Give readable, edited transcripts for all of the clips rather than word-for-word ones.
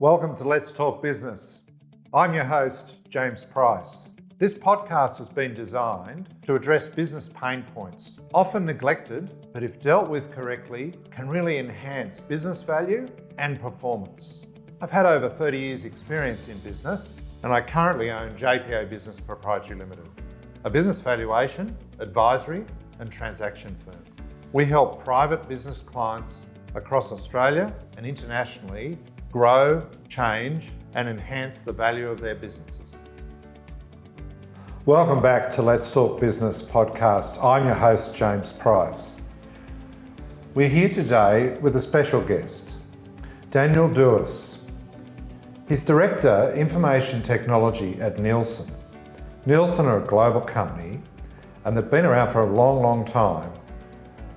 Welcome to Let's Talk Business. I'm your host, James Price. This podcast has been designed to address business pain points, often neglected, but if dealt with correctly, can really enhance business value and performance. I've had over 30 years' experience in business, and I currently own JPO Business Proprietary Limited, a business valuation, advisory, and transaction firm. We help private business clients across Australia and internationally grow, change, and enhance the value of their businesses. Welcome back to Let's Talk Business podcast. I'm your host, James Price. We're here today with a special guest, Danyal Dous. He's Director, Information Technology at Nielsen. Nielsen are a global company, and they've been around for a long, long time.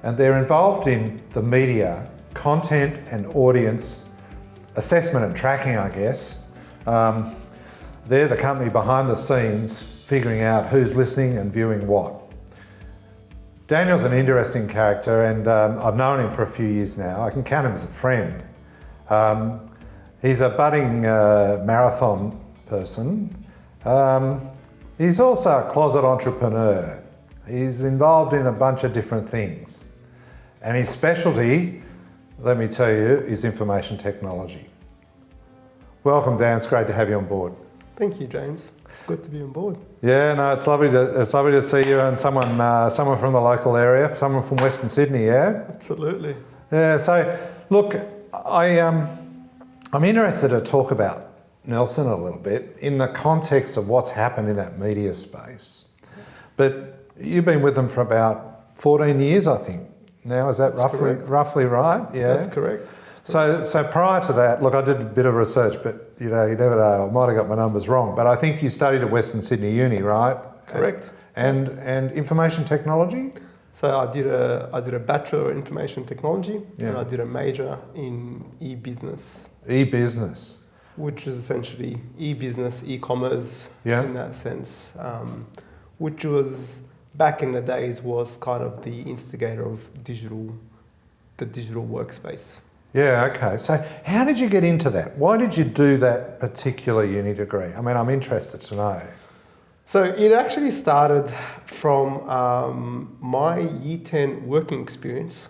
And they're involved in the media, content and audience assessment and tracking, I guess. They're the company behind the scenes figuring out who's listening and viewing what. Daniel's an interesting character, and I've known him for a few years now. I can count him as a friend. He's a budding marathon person. He's also a closet entrepreneur. He's involved in a bunch of different things. And his specialty, let me tell you, is information technology. Welcome, Dan. It's great to have you on board. Thank you, James. It's good to be on board. Yeah, no, it's lovely to see you and someone from the local area, someone from Western Sydney. Yeah, absolutely. Yeah. So, look, I'm interested to talk about Nielsen a little bit in the context of what's happened in that media space. But you've been with them for about 14 years, I think. Now, is that roughly right? Yeah, that's correct. So prior to that, look, I did a bit of research, but you never know, I might have got my numbers wrong. But I think you studied at Western Sydney Uni, right? Correct. And information technology? So I did a Bachelor in Information Technology, and I did a major in e-business. E-business. Which is essentially e-business, e-commerce in that sense, which was, back in the days, was kind of the instigator of the digital workspace. Yeah, okay. So how did you get into that? Why did you do that particular uni degree? I mean, I'm interested to know. So it actually started from my Year 10 working experience,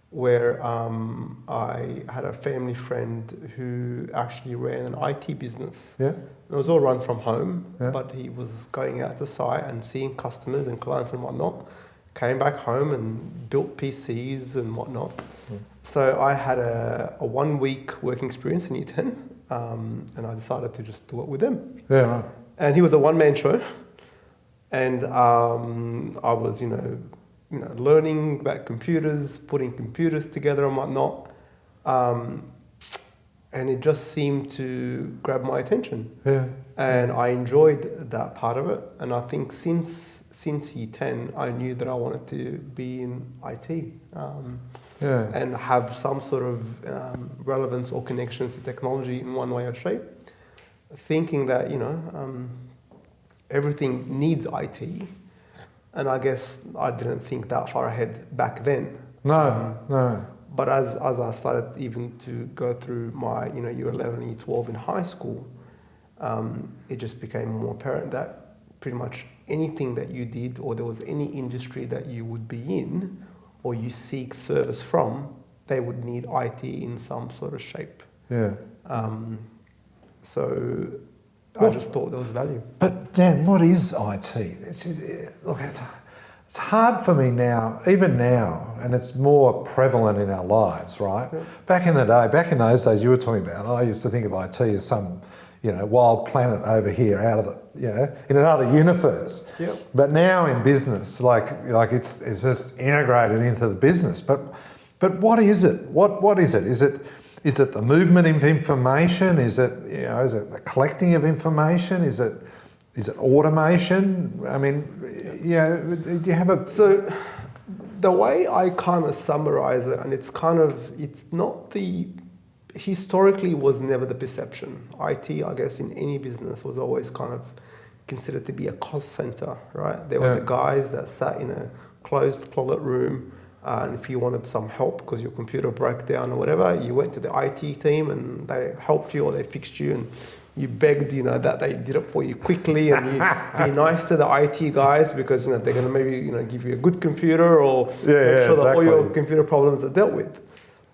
where I had a family friend who actually ran an IT business. Yeah. It was all run from home, but he was going out to site and seeing customers and clients and whatnot. Came back home and built PCs and whatnot. So I had a 1 week working experience in Year 10, and I decided to just do it with him. Yeah, right. And he was a one-man show, and I was, learning about computers, putting computers together and whatnot, and it just seemed to grab my attention. Yeah. And I enjoyed that part of it, and I think since Year 10, I knew that I wanted to be in IT. And have some sort of relevance or connections to technology in one way or shape, thinking that, everything needs IT. And I guess I didn't think that far ahead back then. No. But as I started even to go through my, year 11, year 12 in high school, it just became more apparent that pretty much anything that you did, or there was any industry that you would be in, or you seek service from, they would need IT in some sort of shape. Yeah. So I just thought there was value. But Dan, what is IT? It's hard for me now, even now, and it's more prevalent in our lives, right? Yeah. Back in those days you were talking about, I used to think of IT as some, wild planet over here out of the, in another universe. Yep. But now in business, like it's just integrated into the business. But what is it? What is it? Is it the movement of information? Is it the collecting of information? Is it automation? I mean, do you have a... So the way I kind of summarize it, and it's not the... Historically was never the perception. IT, I guess, in any business was always kind of considered to be a cost center, right? There were the guys that sat in a closed closet room And if you wanted some help because your computer broke down or whatever, you went to the IT team and they helped you or they fixed you, and you begged, that they did it for you quickly, and you be nice to the IT guys because, they're going to maybe, give you a good computer or make sure that all your computer problems are dealt with.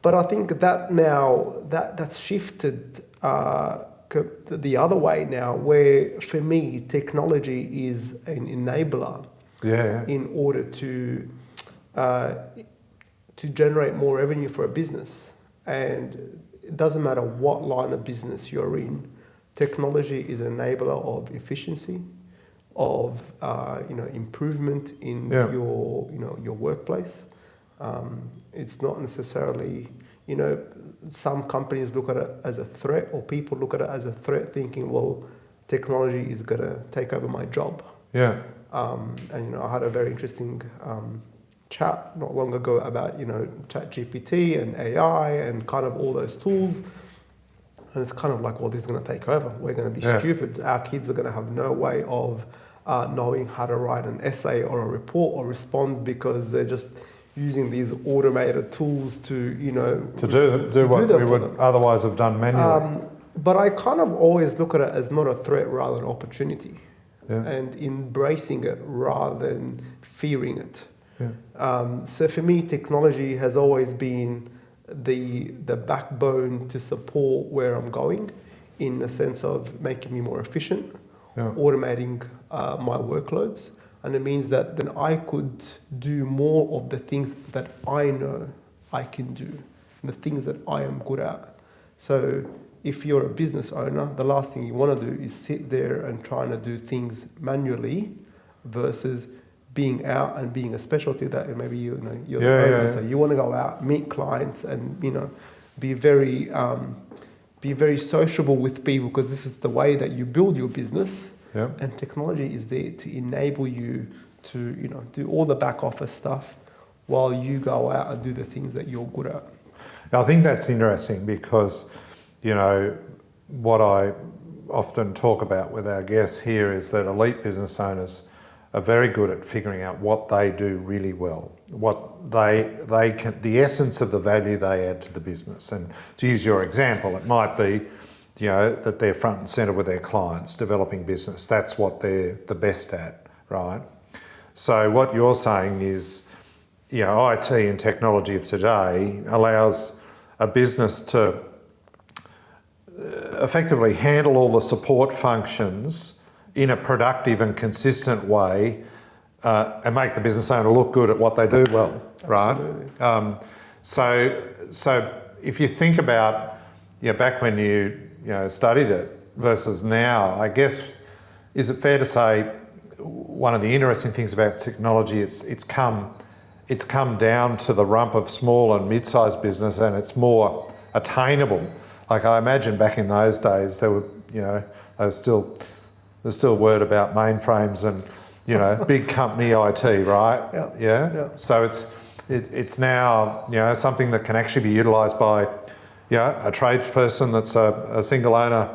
But I think that now, that's shifted the other way now, where for me, technology is an enabler in order to generate more revenue for a business. And it doesn't matter what line of business you're in, technology is an enabler of efficiency, of improvement in your workplace. It's not necessarily, some companies look at it as a threat, or people look at it as a threat, thinking, well, technology is going to take over my job. Yeah. And I had a very interesting chat not long ago about ChatGPT and AI and kind of all those tools. And it's kind of like, well, this is going to take over. We're going to be stupid. Our kids are going to have no way of knowing how to write an essay or a report or respond, because they're just using these automated tools to do what we would otherwise have done manually. But I kind of always look at it as not a threat, rather than opportunity, and embracing it rather than fearing it. So for me, technology has always been the backbone to support where I'm going, in the sense of making me more efficient, automating my workloads. And it means that then I could do more of the things that I know I can do, the things that I am good at. So if you're a business owner, the last thing you want to do is sit there and trying to do things manually, versus being out and being a specialty that maybe you're the owner. So you want to go out, meet clients, and be very sociable with people, because this is the way that you build your business. And technology is there to enable you to do all the back office stuff while you go out and do the things that you're good at. I think that's interesting, because what I often talk about with our guests here is that elite business owners are very good at figuring out what they do really well, what they can, the essence of the value they add to the business. And to use your example, it might be that they're front and centre with their clients, developing business. That's what they're the best at, right? So what you're saying is, IT and technology of today allows a business to effectively handle all the support functions in a productive and consistent way, and make the business owner look good at what they do well, right? So if you think about, back when you studied it versus now, I guess, is it fair to say one of the interesting things about technology, it's come down to the rump of small and mid-sized business, and it's more attainable. Like, I imagine back in those days, there was still word about mainframes and big company IT, right? Yeah. So it's now something that can actually be utilised by a tradesperson that's a single owner,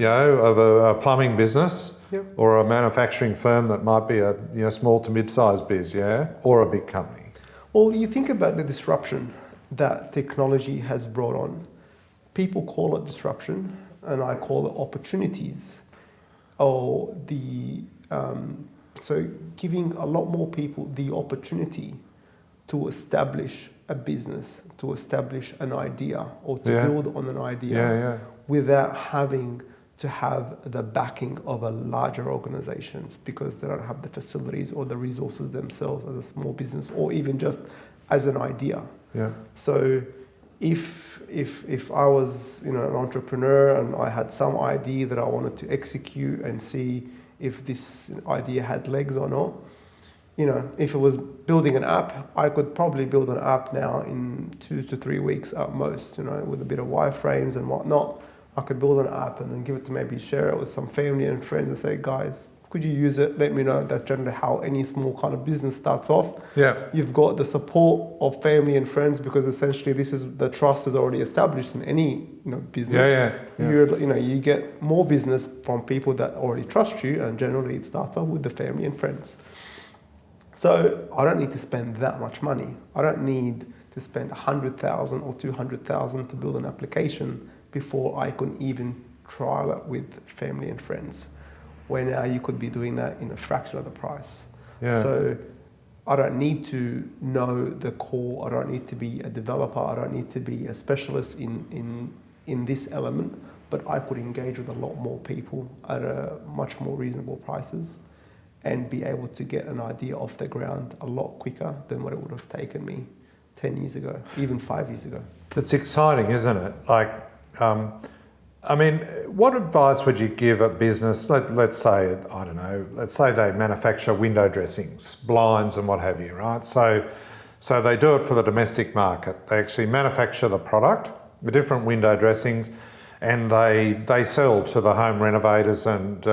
of a plumbing business, or a manufacturing firm that might be a small to mid-sized biz, or a big company. Well, you think about the disruption that technology has brought on. People call it disruption, and I call it opportunities. Or so giving a lot more people the opportunity to establish a business, to establish an idea, or to build on an idea without having to have the backing of a larger organizations, because they don't have the facilities or the resources themselves as a small business, or even just as an idea. So if I was an entrepreneur and I had some idea that I wanted to execute and see if this idea had legs or not, if it was building an app, I could probably build an app now in 2 to 3 weeks at most, with a bit of wireframes and whatnot. I could build an app and then give it to, maybe share it with some family and friends and say, guys, could you use it? Let me know. That's generally how any small kind of business starts off. You've got the support of family and friends, because essentially the trust is already established in any business. You get more business from people that already trust you, and generally it starts off with the family and friends. So I don't need to spend that much money. I don't need to spend 100,000 or 200,000 to build an application before I can even trial it with family and friends. Where now you could be doing that in a fraction of the price. Yeah. So I don't need to know the core. I don't need to be a developer. I don't need to be a specialist in this element. But I could engage with a lot more people at a much more reasonable prices and be able to get an idea off the ground a lot quicker than what it would have taken me 10 years ago, even 5 years ago. It's exciting, isn't it? Like, I mean, what advice would you give a business? Let's say, I don't know, let's say they manufacture window dressings, blinds and what have you, right? So they do it for the domestic market. They actually manufacture the product, the different window dressings, and they sell to the home renovators and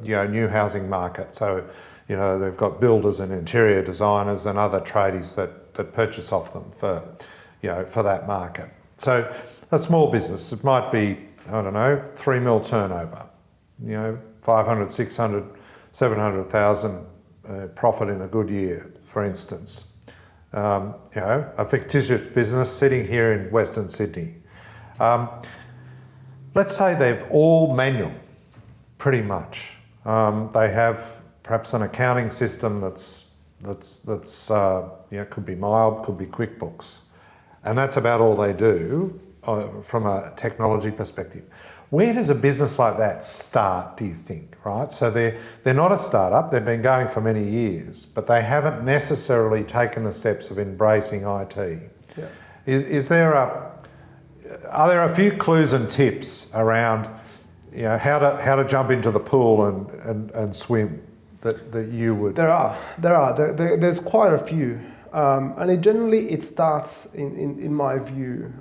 new housing market. So, they've got builders and interior designers and other tradies that purchase off them for that market. So a small business, it might be, I don't know, 3 mil turnover, 500, 600, 700,000 profit in a good year, for instance. A fictitious business sitting here in Western Sydney. Let's say they've all manual, pretty much. They have perhaps an accounting system that's could be mild, could be QuickBooks, and that's about all they do from a technology perspective. Where does a business like that start, do you think? Right, so they're not a startup. They've been going for many years, but they haven't necessarily taken the steps of embracing IT. Yeah. Are there a few clues and tips around how to jump into the pool and swim that you would? There's quite a few, and it starts in my view.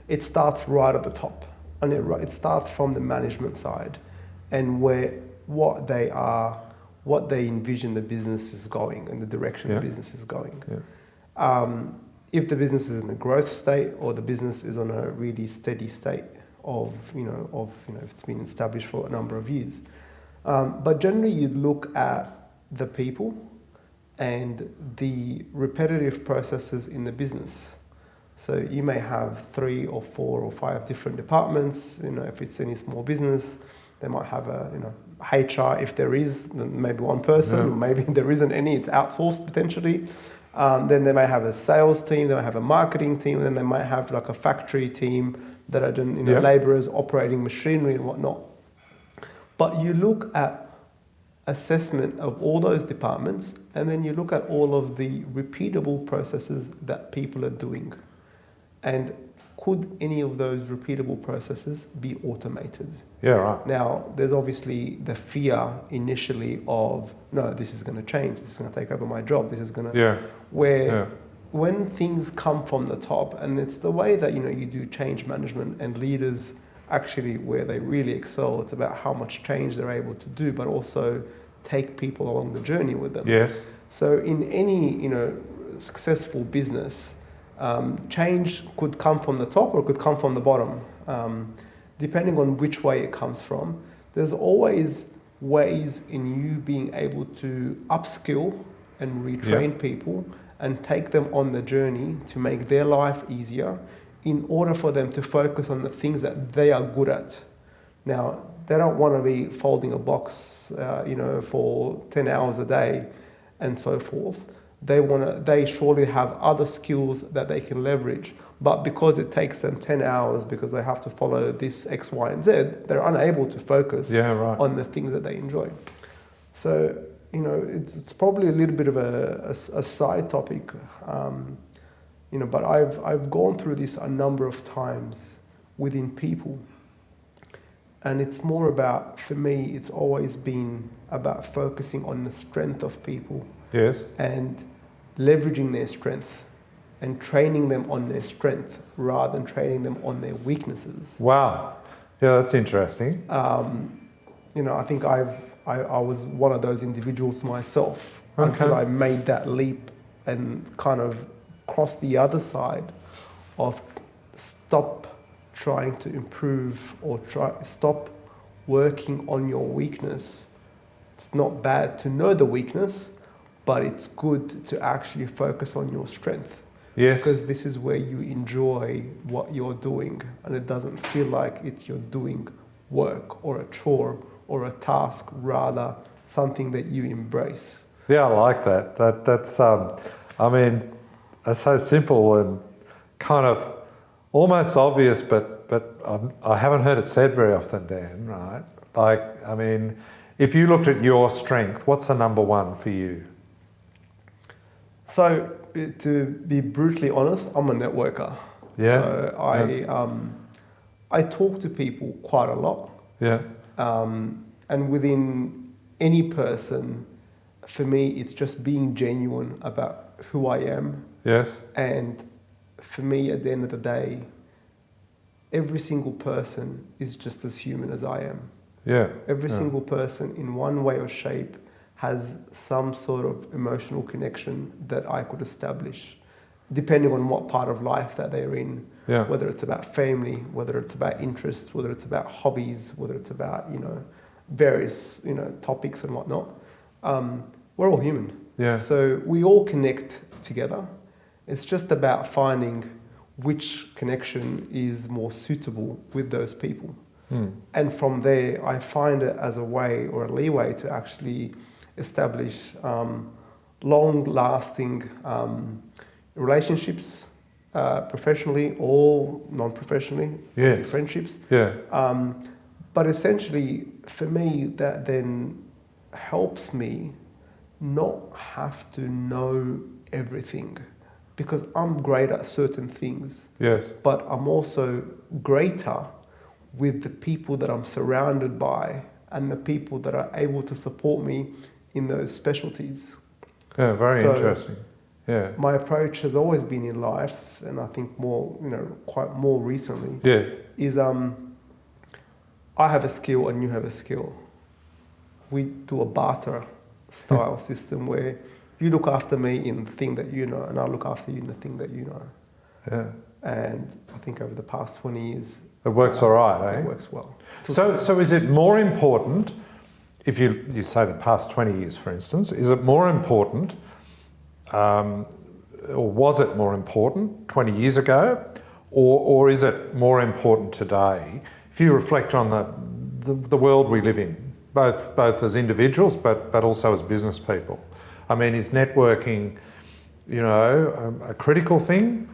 It starts right at the top, and it starts from the management side, and what they envision the business is going and the direction the business is going. Yeah. If the business is in a growth state or the business is on a really steady state of if it's been established for a number of years. But generally you look at the people and the repetitive processes in the business. So you may have 3 or 4 or 5 different departments. If it's any small business, they might have HR. If there is, then maybe one person, or maybe there isn't any. It's outsourced potentially. Then they may have a sales team, they might have a marketing team, and then they might have like a factory team that are doing, labourers operating machinery and whatnot. But you look at assessment of all those departments, and then you look at all of the repeatable processes that people are doing. And could any of those repeatable processes be automated? Yeah, right. Now, there's obviously the fear initially of, no, this is going to change. This is going to take over my job. This is going to... When things come from the top, and it's the way that, you do change management and leaders actually where they really excel, it's about how much change they're able to do, but also take people along the journey with them. Yes. So in any, successful business, change could come from the top or it could come from the bottom. Depending on which way it comes from, there's always ways in you being able to upskill and retrain people and take them on the journey to make their life easier in order for them to focus on the things that they are good at. Now, they don't want to be folding a box, for 10 hours a day and so forth. They surely have other skills that they can leverage. But because it takes them 10 hours because they have to follow this X, Y, and Z, they're unable to focus on the things that they enjoy. So, it's probably a little bit of a side topic, but I've gone through this a number of times within people. And it's more about, for me, it's always been about focusing on the strength of people. Yes. And leveraging their strength and training them on their strength rather than training them on their weaknesses. Wow. Yeah, that's interesting. I think I was one of those individuals myself until I made that leap and kind of crossed the other side of stop trying to improve or stop working on your weakness. It's not bad to know the weakness, but it's good to actually focus on your strength. Yes. Because this is where you enjoy what you're doing, and it doesn't feel like you're doing work or a chore or a task, rather something that you embrace. Yeah, I like that. That's I mean, it's so simple and kind of almost obvious, but I haven't heard it said very often, Dan, right? Like, I mean, if you looked at your strength, what's the number one for you? So, to be brutally honest, I'm a networker. Yeah. So I talk to people quite a lot. Yeah. And within any person, for me, it's just being genuine about who I am. Yes. And for me, at the end of the day, every single person is just as human as I am. Yeah. Every single person, in one way or shape, has some sort of emotional connection that I could establish, depending on what part of life that they're in. Yeah. Whether it's about family, whether it's about interests, whether it's about hobbies, whether it's about, various, topics and whatnot. We're all human. Yeah. So we all connect together. It's just about finding which connection is more suitable with those people. And from there, I find it as a way or a leeway to actually establish long-lasting relationships, professionally or non-professionally, Yes. friendships. Yeah. But essentially, for me, that then helps me not have to know everything, because I'm great at certain things. Yes. But I'm also greater with the people that I'm surrounded by and the people that are able to support me in those specialties. Yeah, very So, interesting. Yeah. my approach has always been in life, and I think more, quite more recently, Yeah. is I have a skill and you have a skill. We do a barter style system where you look after me in the thing that you know, and I look after you in the thing that you know. Yeah. And I think over the past 20 years, It works all right, eh? it works well. So is it more important, if you say the past 20 years, for instance, is it more important, or was it more important 20 years ago, or is it more important today? If you reflect on the world we live in, both as individuals, but also as business people. I mean, is networking, a critical thing,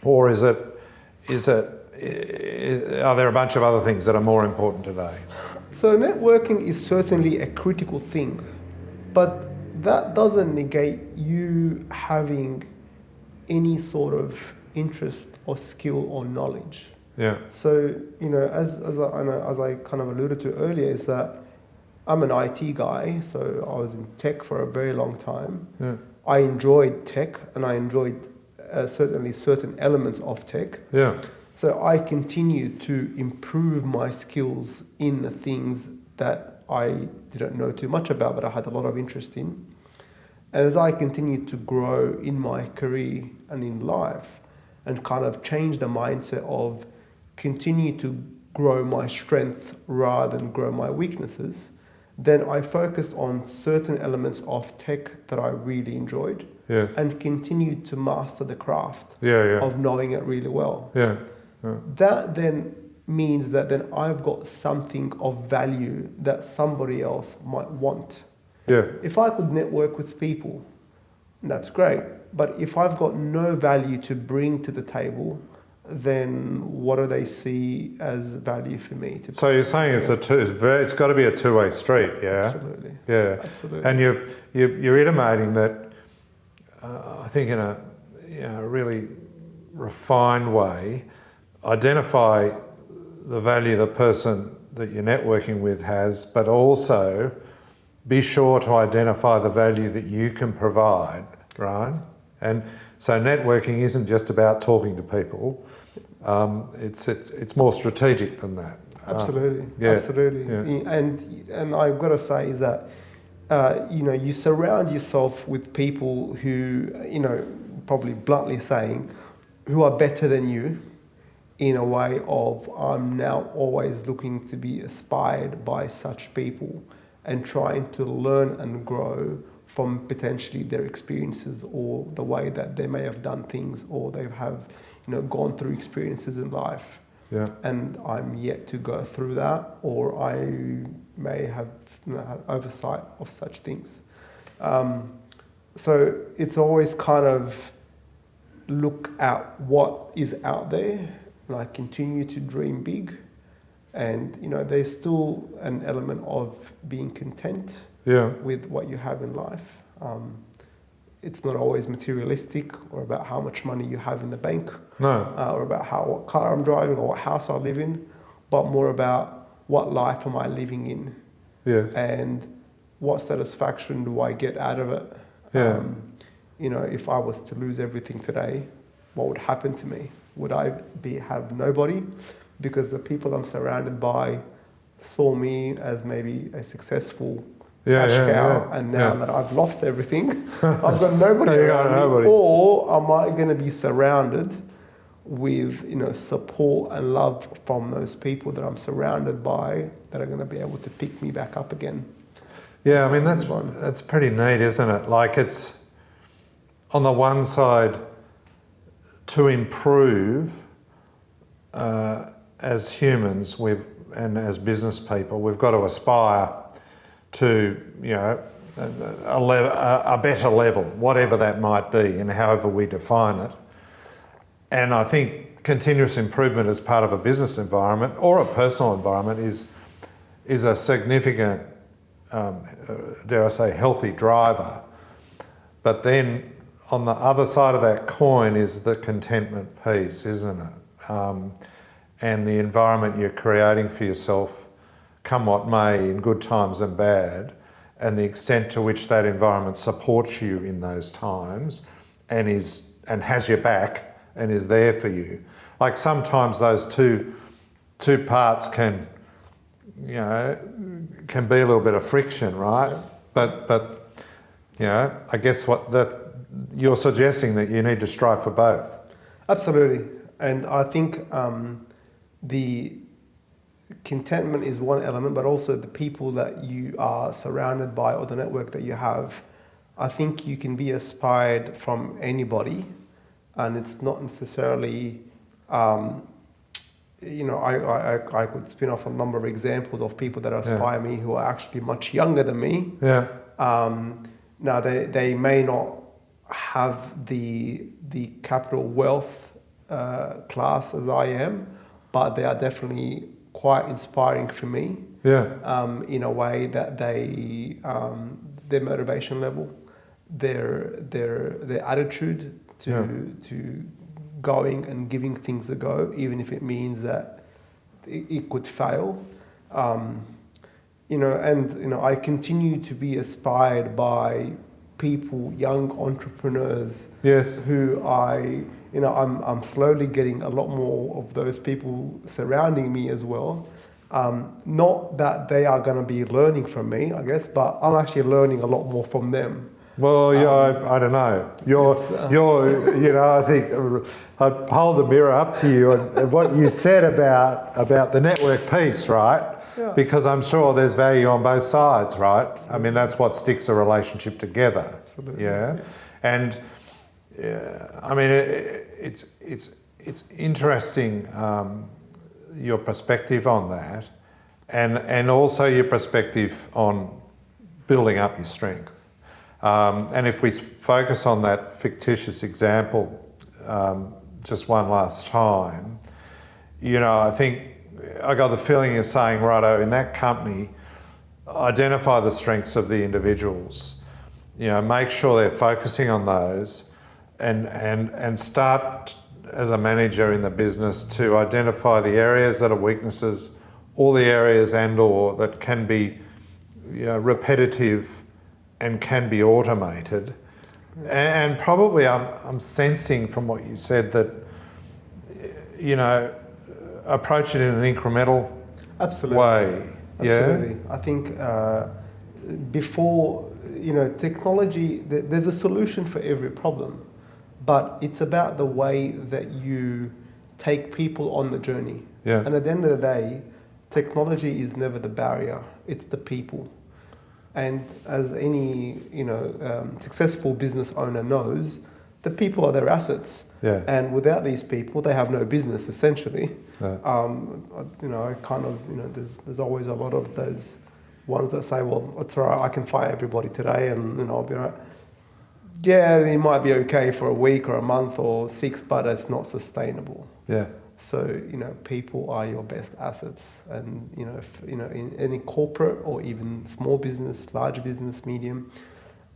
or is it? Are there a bunch of other things that are more important today? So networking is certainly a critical thing, but that doesn't negate you having any sort of interest or skill or knowledge. Yeah. So, as I kind of alluded to earlier, is that I'm an IT guy, so I was in tech for a very long time. Yeah. I enjoyed tech, and I enjoyed certainly certain elements of tech. Yeah. So I continued to improve my skills in the things that I didn't know too much about, but I had a lot of interest in. And as I continued to grow in my career and in life, and kind of change the mindset of continue to grow my strength rather than grow my weaknesses, then I focused on certain elements of tech that I really enjoyed. Yes. And continued to master the craft Yeah. of knowing it really well. Yeah. Yeah. That then means that then I've got something of value that somebody else might want. Yeah. If I could network with people, that's great. But if I've got no value to bring to the table, then what do they see as value for me? So you're saying it's got to be a two-way street, yeah? Absolutely. Yeah. Absolutely. And you're intimating that, I think in a really refined way, identify the value the person that you're networking with has, but also be sure to identify the value that you can provide, right? And so networking isn't just about talking to people. It's more strategic than that. Absolutely. Yeah. Absolutely. Yeah. And I've got to say is that you surround yourself with people who, probably bluntly saying, who are better than you, in a way of I'm now always looking to be inspired by such people and trying to learn and grow from potentially their experiences or the way that they may have done things, or they have, gone through experiences in life. Yeah. And I'm yet to go through that, or I may have had oversight of such things. So it's always kind of look at what is out there, like continue to dream big, and there's still an element of being content with what you have in life. It's not always materialistic or about how much money you have in the bank, or about what car I'm driving or what house I live in, but more about what life am I living in, and what satisfaction do I get out of it. If I was to lose everything today, what would happen to me? Would I have nobody? Because the people I'm surrounded by saw me as maybe a successful cash cow, and now that I've lost everything, I've got nobody around me. Or am I going to be surrounded with support and love from those people that I'm surrounded by, that are going to be able to pick me back up again? Yeah, I mean that's pretty neat, isn't it? Like, it's on the one side to improve as humans, and as business people, we've got to aspire to a better level, whatever that might be, and however we define it. And I think continuous improvement as part of a business environment or a personal environment is a significant, dare I say, healthy driver. But then on the other side of that coin is the contentment piece, isn't it? And the environment you're creating for yourself, come what may, in good times and bad, and the extent to which that environment supports you in those times and has your back and is there for you. Like, sometimes those two parts can be a little bit of friction, right? But I guess you're suggesting that you need to strive for both. Absolutely. And I think the contentment is one element, but also the people that you are surrounded by or the network that you have. I think you can be inspired from anybody, and it's not necessarily, I could spin off a number of examples of people that inspire me who are actually much younger than me. Now they may not have the capital wealth class as I am, but they are definitely quite inspiring for me. In a way that their motivation level, their attitude to going and giving things a go, even if it means that it could fail. I continue to be inspired by people, young entrepreneurs, who I'm slowly getting a lot more of those people surrounding me as well. Not that they are going to be learning from me, I guess, but I'm actually learning a lot more from them. Well, I don't know. I think I'd hold the mirror up to you and what you said about the network piece, right? Because I'm sure there's value on both sides, right? Absolutely. I mean, that's what sticks a relationship together. Absolutely. And I mean, it's interesting, your perspective on that, and also your perspective on building up your strength. And if we focus on that fictitious example just one last time, I think I got the feeling you're saying, righto, in that company, identify the strengths of the individuals, make sure they're focusing on those, and start as a manager in the business to identify the areas that are weaknesses, all the areas or that can be repetitive and can be automated. And probably I'm sensing from what you said that, approach it in an incremental way. Absolutely. I think before, technology, there's a solution for every problem, but it's about the way that you take people on the journey. And at the end of the day, technology is never the barrier, it's the people. And as any successful business owner knows, the people are their assets. Yeah. And without these people, they have no business essentially. Right. There's always a lot of those ones that say, well, it's all right, I can fire everybody today and I'll be all right. Yeah, it might be okay for a week or a month or 6, but it's not sustainable. Yeah. So, people are your best assets. And, in any corporate or even small business, large business, medium,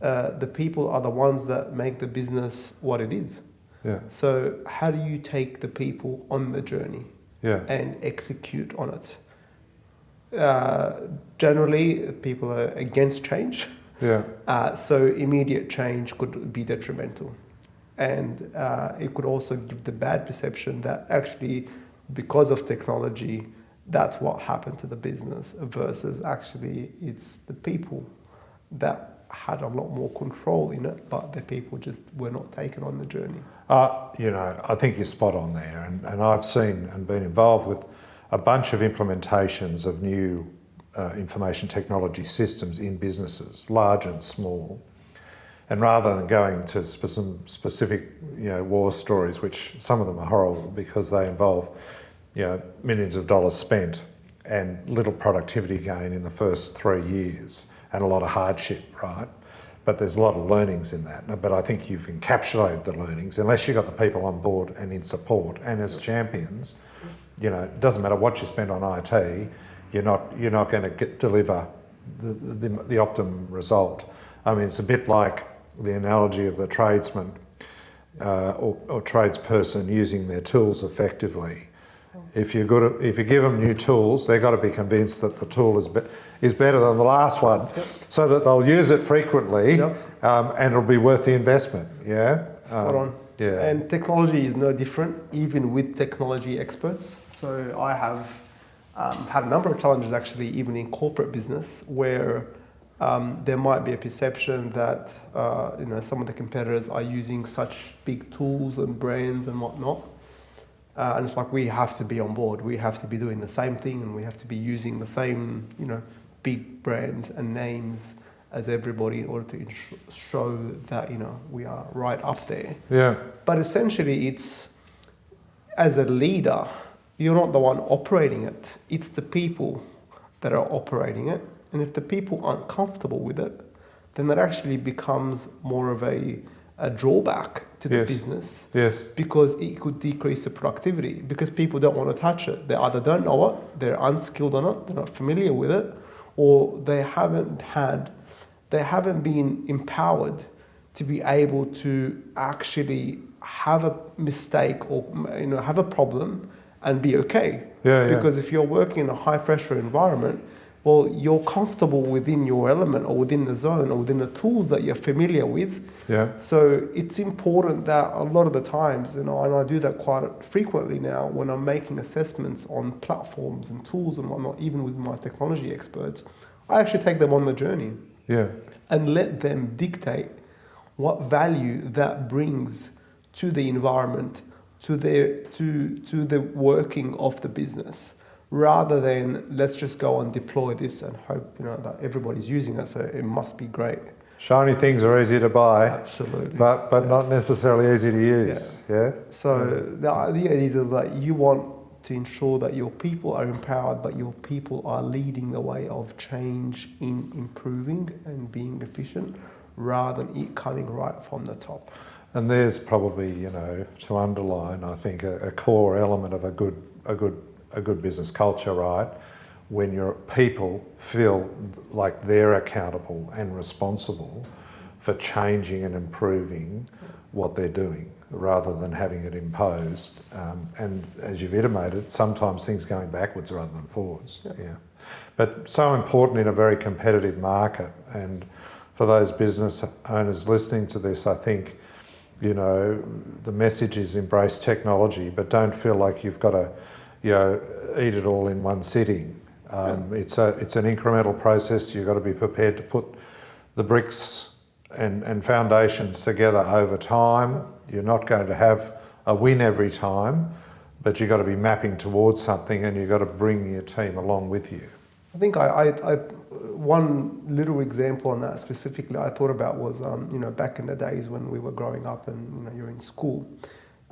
the people are the ones that make the business what it is. Yeah. So how do you take the people on the journey and execute on it? Generally, people are against change. Yeah. So immediate change could be detrimental. And it could also give the bad perception that actually, because of technology, that's what happened to the business, versus actually it's the people that had a lot more control in it, but the people just were not taken on the journey. I think you're spot on there. And I've seen and been involved with a bunch of implementations of new information technology systems in businesses, large and small. And rather than going to some specific, war stories, which some of them are horrible because they involve, millions of dollars spent and little productivity gain in the first 3 years and a lot of hardship, right? But there's a lot of learnings in that. But I think you've encapsulated the learnings, unless you've got the people on board and in support and as champions. It doesn't matter what you spend on IT, you're not going to deliver the optimum result. I mean, it's a bit like the analogy of the tradesman or tradesperson using their tools effectively. If you give them new tools, they've got to be convinced that the tool is better than the last one, so that they'll use it frequently, and it'll be worth the investment. Yeah. Spot on. Yeah. And technology is no different, even with technology experts. So I have had a number of challenges actually, even in corporate business, where there might be a perception that some of the competitors are using such big tools and brands and whatnot. And it's like, we have to be on board. We have to be doing the same thing, and we have to be using the same, big brands and names as everybody in order to show that, we are right up there. Yeah. But essentially, it's, as a leader, you're not the one operating it. It's the people that are operating it. And if the people aren't comfortable with it, then that actually becomes more of a drawback to the business. Yes. Because it could decrease the productivity, because people don't want to touch it. They either don't know it, they're unskilled on it, they're not familiar with it, or they haven't been empowered to be able to actually have a mistake or have a problem and be okay. Because if you're working in a high pressure environment, well, you're comfortable within your element or within the zone or within the tools that you're familiar with. Yeah. So it's important that a lot of the times, and I do that quite frequently now when I'm making assessments on platforms and tools and whatnot, even with my technology experts, I actually take them on the journey. Yeah. And let them dictate what value that brings to the environment, to the working of the business, rather than let's just go and deploy this and hope that everybody's using it, so it must be great. Shiny things are easy to buy, absolutely, but not necessarily easy to use. So the idea is that you want to ensure that your people are empowered, but your people are leading the way of change in improving and being efficient, rather than it coming right from the top. And there's probably, to underline, I think, a core element of a good business culture, right? When your people feel like they're accountable and responsible for changing and improving what they're doing, rather than having it imposed. And as you've intimated, sometimes things going backwards rather than forwards. Yeah. But so important in a very competitive market. And for those business owners listening to this, I think, the message is embrace technology, but don't feel like you've got to, eat it all in one sitting. It's an incremental process. You've got to be prepared to put the bricks and foundations together over time. You're not going to have a win every time, but you've got to be mapping towards something, and you've got to bring your team along with you. I think I one little example on that specifically I thought about was back in the days when we were growing up and you're in school,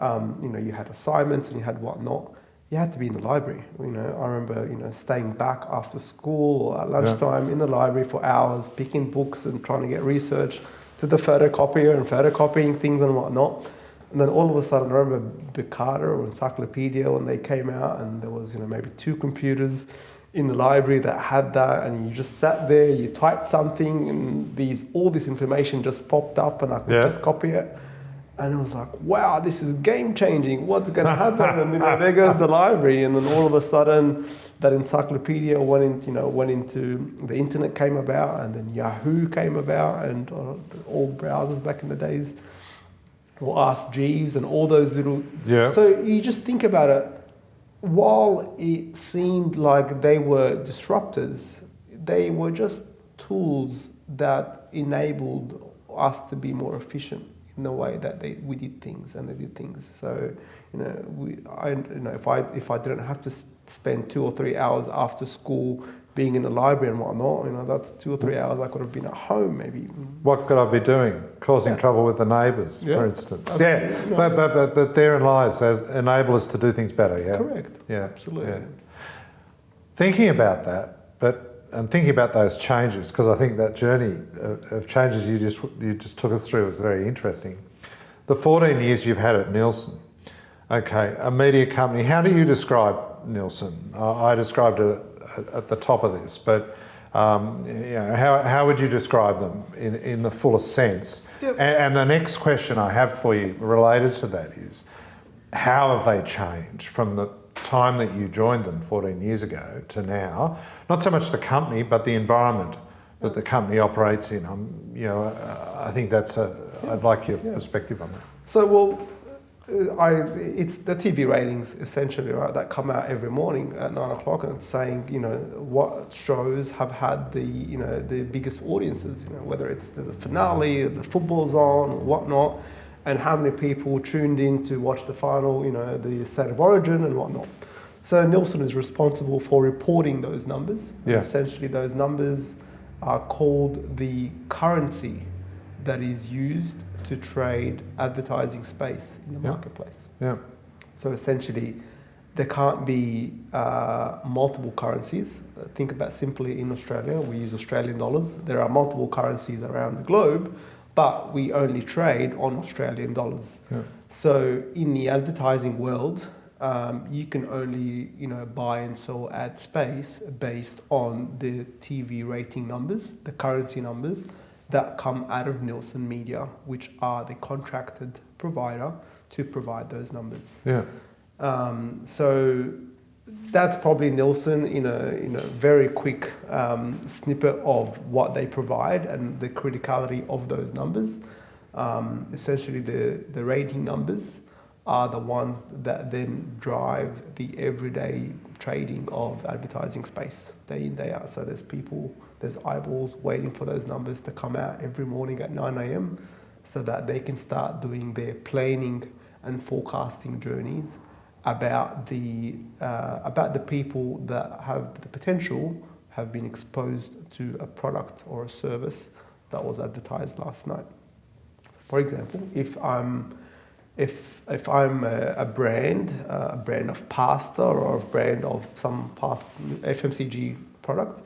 you had assignments and you had whatnot. You had to be in the library. I remember staying back after school or at lunchtime in the library for hours, picking books and trying to get research to the photocopier and photocopying things and whatnot. And then all of a sudden, I remember Bicata or Encyclopedia when they came out, and there was maybe 2 computers in the library that had that, and you just sat there, you typed something, and all this information just popped up, and I could just copy it. And it was like, wow, this is game changing. What's going to happen? And there goes the library, and then all of a sudden, that encyclopedia went into the internet came about, and then Yahoo came about, and all browsers back in the days. Or Ask Jeeves and all those little... Yeah. So you just think about it. While it seemed like they were disruptors, they were just tools that enabled us to be more efficient in the way that we did things and they did things. So, if I didn't have to spend 2 or 3 hours after school being in the library and whatnot, that's 2 or 3 hours I could have been at home maybe. What could I be doing? Causing trouble with the neighbours, for instance. Absolutely. But therein lies as enablers to do things better. Yeah, correct. Yeah, absolutely. Yeah. Thinking about that, and thinking about those changes, because I think that journey of changes you just took us through was very interesting. The 14 years you've had at Nielsen, okay, a media company. How do you describe Nielsen? I described it at the top of this, but how would you describe them in the fullest sense? Yep. And the next question I have for you related to that is, how have they changed from the time that you joined them 14 years ago to now? Not so much the company, but the environment that the company operates in. I think I'd like your perspective on that. So, it's the TV ratings essentially, right? That come out every morning at 9 o'clock and it's saying, what shows have had the biggest audiences, whether it's the finale, the football's on or whatnot, and how many people tuned in to watch the final, the State of Origin and whatnot. So Nielsen is responsible for reporting those numbers. Yeah. Essentially, those numbers are called the currency that is used to trade advertising space in the marketplace. Yeah. So essentially, there can't be multiple currencies. Think about simply in Australia, we use Australian dollars. There are multiple currencies around the globe, but we only trade on Australian dollars. Yeah. So in the advertising world, you can only buy and sell ad space based on the TV rating numbers, the currency numbers that come out of Nielsen Media, which are the contracted provider to provide those numbers. Yeah. So that's probably Nielsen in a very quick snippet of what they provide and the criticality of those numbers. Essentially, the rating numbers are the ones that then drive the everyday trading of advertising space day in, day out. So there's eyeballs waiting for those numbers to come out every morning at 9 a.m. so that they can start doing their planning and forecasting journeys about the people that have the potential have been exposed to a product or a service that was advertised last night. For example, if I'm a brand of pasta or a brand of some past FMCG product,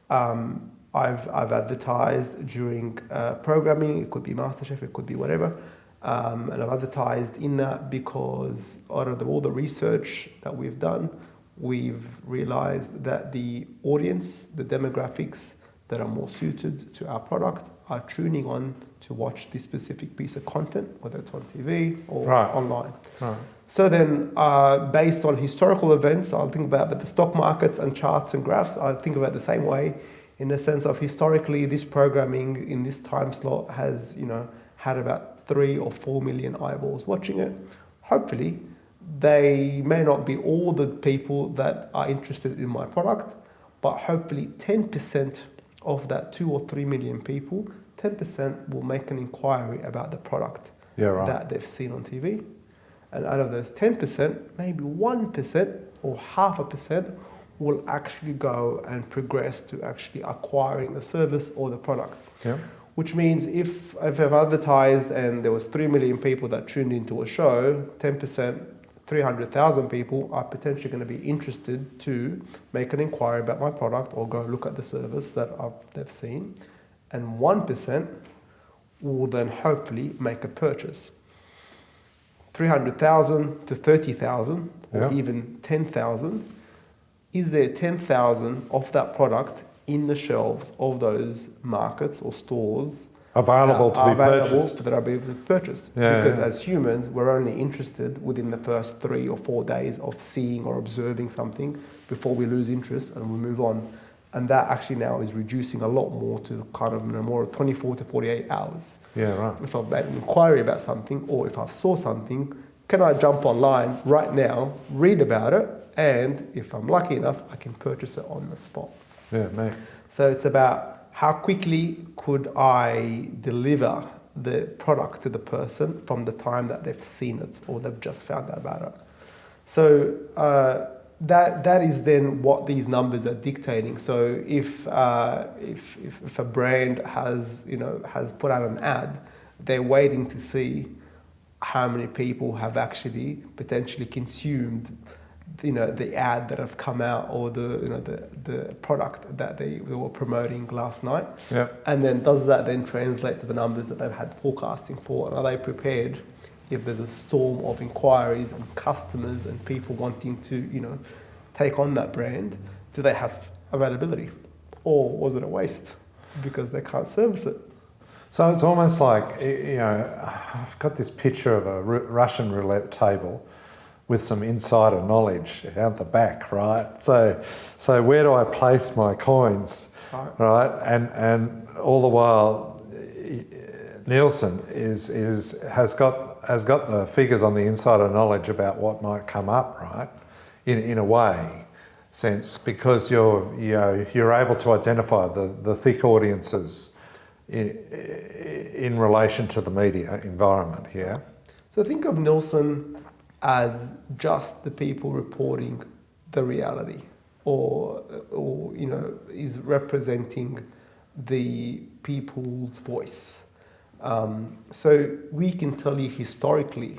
I've advertised during programming. It could be MasterChef, it could be whatever. And I've advertised in that because out of all the research that we've done, we've realized that the audience, the demographics that are more suited to our product are tuning on to watch this specific piece of content, whether it's on TV or online. Right. So then, based on historical events, I'll think about the stock markets and charts and graphs. I think about it the same way, in the sense of historically, this programming in this time slot has, had about 3 or 4 million eyeballs watching it. Hopefully, they may not be all the people that are interested in my product, but hopefully 10% of that 2 or 3 million people, 10% will make an inquiry about the product that they've seen on TV. And out of those 10%, maybe 1% or 0.5% will actually go and progress to actually acquiring the service or the product. Yeah. Which means if I've advertised and there was 3 million people that tuned into a show, 10%, 300,000 people are potentially going to be interested to make an inquiry about my product or go look at the service that they've seen. And 1% will then hopefully make a purchase. 300,000 to 30,000 or even 10,000. Is there 10,000 of that product in the shelves of those markets or stores available to be purchased? That are being purchased. Because as humans, we're only interested within the first 3 or 4 days of seeing or observing something before we lose interest and we move on. And that actually now is reducing a lot more to kind of more 24 to 48 hours. Yeah, right. If I've made an inquiry about something or if I saw something, can I jump online right now, read about it, and if I'm lucky enough, I can purchase it on the spot. Yeah, mate. So it's about how quickly could I deliver the product to the person from the time that they've seen it or they've just found out about it. So that is then what these numbers are dictating. So if a brand has put out an ad, they're waiting to see how many people have actually potentially consumed the ad that have come out or the product that they were promoting last night. Yeah. And then does that then translate to the numbers that they've had forecasting for? And are they prepared if there's a storm of inquiries and customers and people wanting to, take on that brand? Do they have availability? Or was it a waste because they can't service it? So it's almost like, I've got this picture of a Russian roulette table with some insider knowledge out the back, right? So where do I place my coins, right? And all the while, Nielsen has got the figures on the insider knowledge about what might come up, right? In a way, sense, because you're able to identify the thick audiences in relation to the media environment here. So think of Nielsen as just the people reporting the reality or is representing the people's voice. So we can tell you historically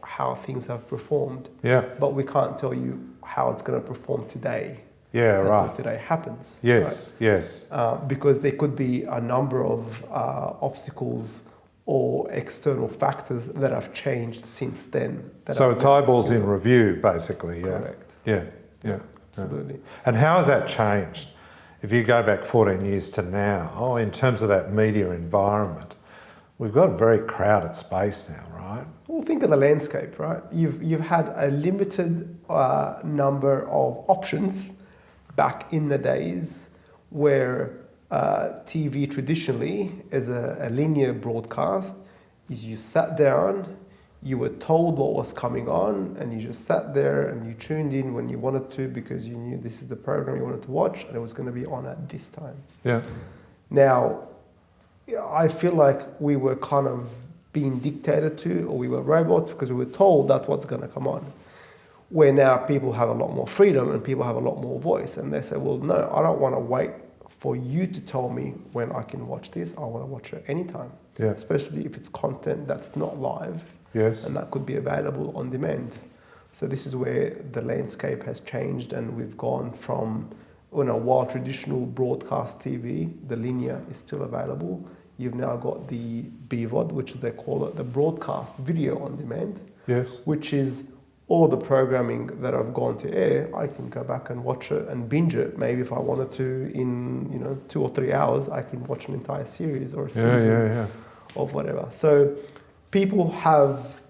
how things have performed, but we can't tell you how it's going to perform today. Yeah, right. Today happens. Yes, right? Yes. Because there could be a number of obstacles or external factors that have changed since then. So it's eyeballs in review, basically. Yeah. Correct. Yeah. Absolutely. Yeah. And how has that changed? If you go back 14 years to now, in terms of that media environment, we've got a very crowded space now, right? Well, think of the landscape, right? You've had a limited number of options back in the days where TV traditionally as a linear broadcast is you sat down, you were told what was coming on, and you just sat there and you tuned in when you wanted to because you knew this is the program you wanted to watch and it was going to be on at this time. Yeah. Now, I feel like we were kind of being dictated to, or we were robots because we were told that's what's going to come on. Where now people have a lot more freedom and people have a lot more voice, and they say, well, no, I don't want to wait for you to tell me when I can watch this. I want to watch it anytime. Yeah. Especially if it's content that's not live. Yes. And that could be available on demand. So this is where the landscape has changed, and we've gone from, while traditional broadcast TV, the linear is still available, you've now got the BVOD, which they call it, the broadcast video on demand. Yes. Which is all the programming that have gone to air, I can go back and watch it and binge it. Maybe if I wanted to, in 2 or 3 hours, I can watch an entire series or a season of whatever. So people have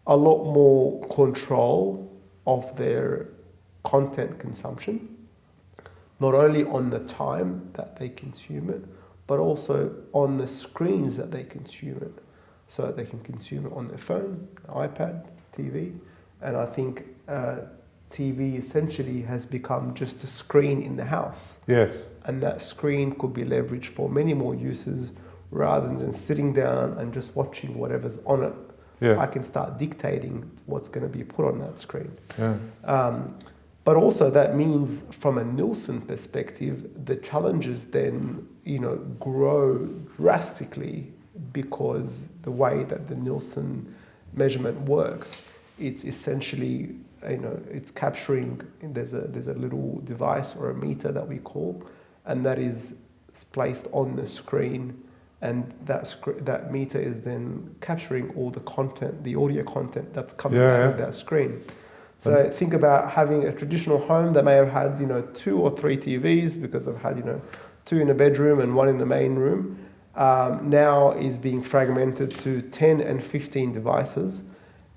a lot more control of their content consumption, not only on the time that they consume it, but also on the screens that they consume it. So they can consume it on their phone, iPad, TV. And I think TV essentially has become just a screen in the house. Yes. And that screen could be leveraged for many more uses rather than sitting down and just watching whatever's on it. Yeah. I can start dictating what's going to be put on that screen. Yeah. But also that means from a Nielsen perspective, the challenges then, grow drastically because the way that the Nielsen measurement works, it's essentially, it's capturing, there's a little device or a meter that we call, and that is placed on the screen, and that meter is then capturing all the content, the audio content that's coming out of that screen. So think about having a traditional home that may have had, 2 or 3 TVs because they've had, 2 in a bedroom and 1 in the main room. Now is being fragmented to 10 and 15 devices.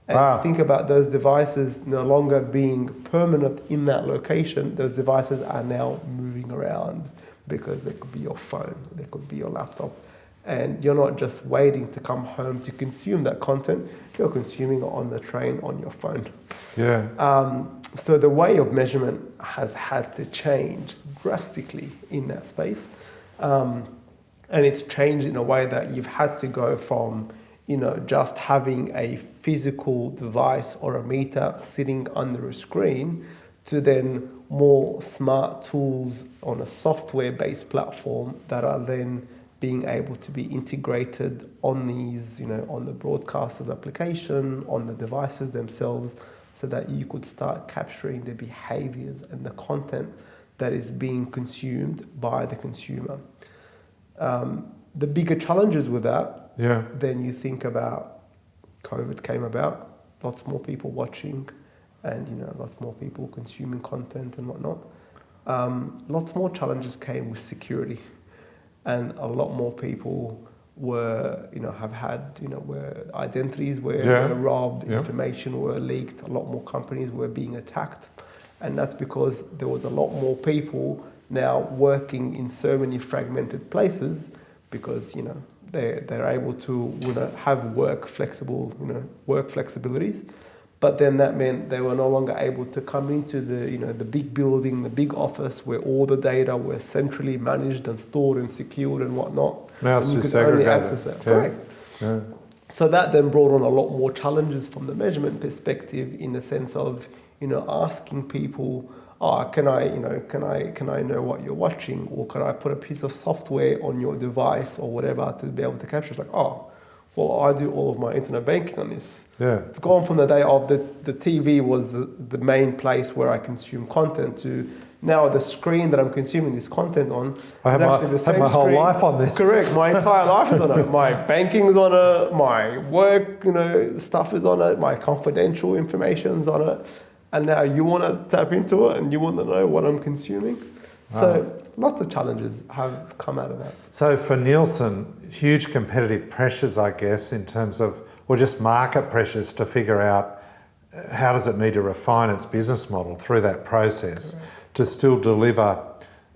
And think about those devices no longer being permanent in that location. Those devices are now moving around because they could be your phone, they could be your laptop. And you're not just waiting to come home to consume that content, you're consuming it on the train on your phone. So the way of measurement has had to change drastically in that space. And it's changed in a way that you've had to go from, just having a physical device or a meter sitting under a screen to then more smart tools on a software-based platform that are then being able to be integrated on these, on the broadcaster's application, on the devices themselves, so that you could start capturing the behaviors and the content that is being consumed by the consumer. The bigger challenges with that, then you think about COVID came about, lots more people watching, and lots more people consuming content and whatnot. Lots more challenges came with security. And a lot more people were, have had, where identities were robbed, information were leaked, a lot more companies were being attacked. And that's because there was a lot more people now working in so many fragmented places because, they're able to have work flexibilities. But then that meant they were no longer able to come into the big building, the big office where all the data were centrally managed and stored and secured and whatnot. Now it's just segregated. Only access it. Correct. Yeah. So that then brought on a lot more challenges from the measurement perspective in the sense of, asking people, can I know what you're watching, or can I put a piece of software on your device or whatever to be able to capture? It's like, well, I do all of my internet banking on this. It's gone from the day of the TV was the main place where I consume content to now the screen that I'm consuming this content on is actually the same screen. I have my whole life on this. Correct. My entire life is on it. My banking's on it. My work, stuff is on it. My confidential information's on it. And now you want to tap into it and you want to know what I'm consuming. So lots of challenges have come out of that. So for Nielsen, huge competitive pressures, I guess, in terms of, or just market pressures to figure out how does it need to refine its business model through that process to still deliver,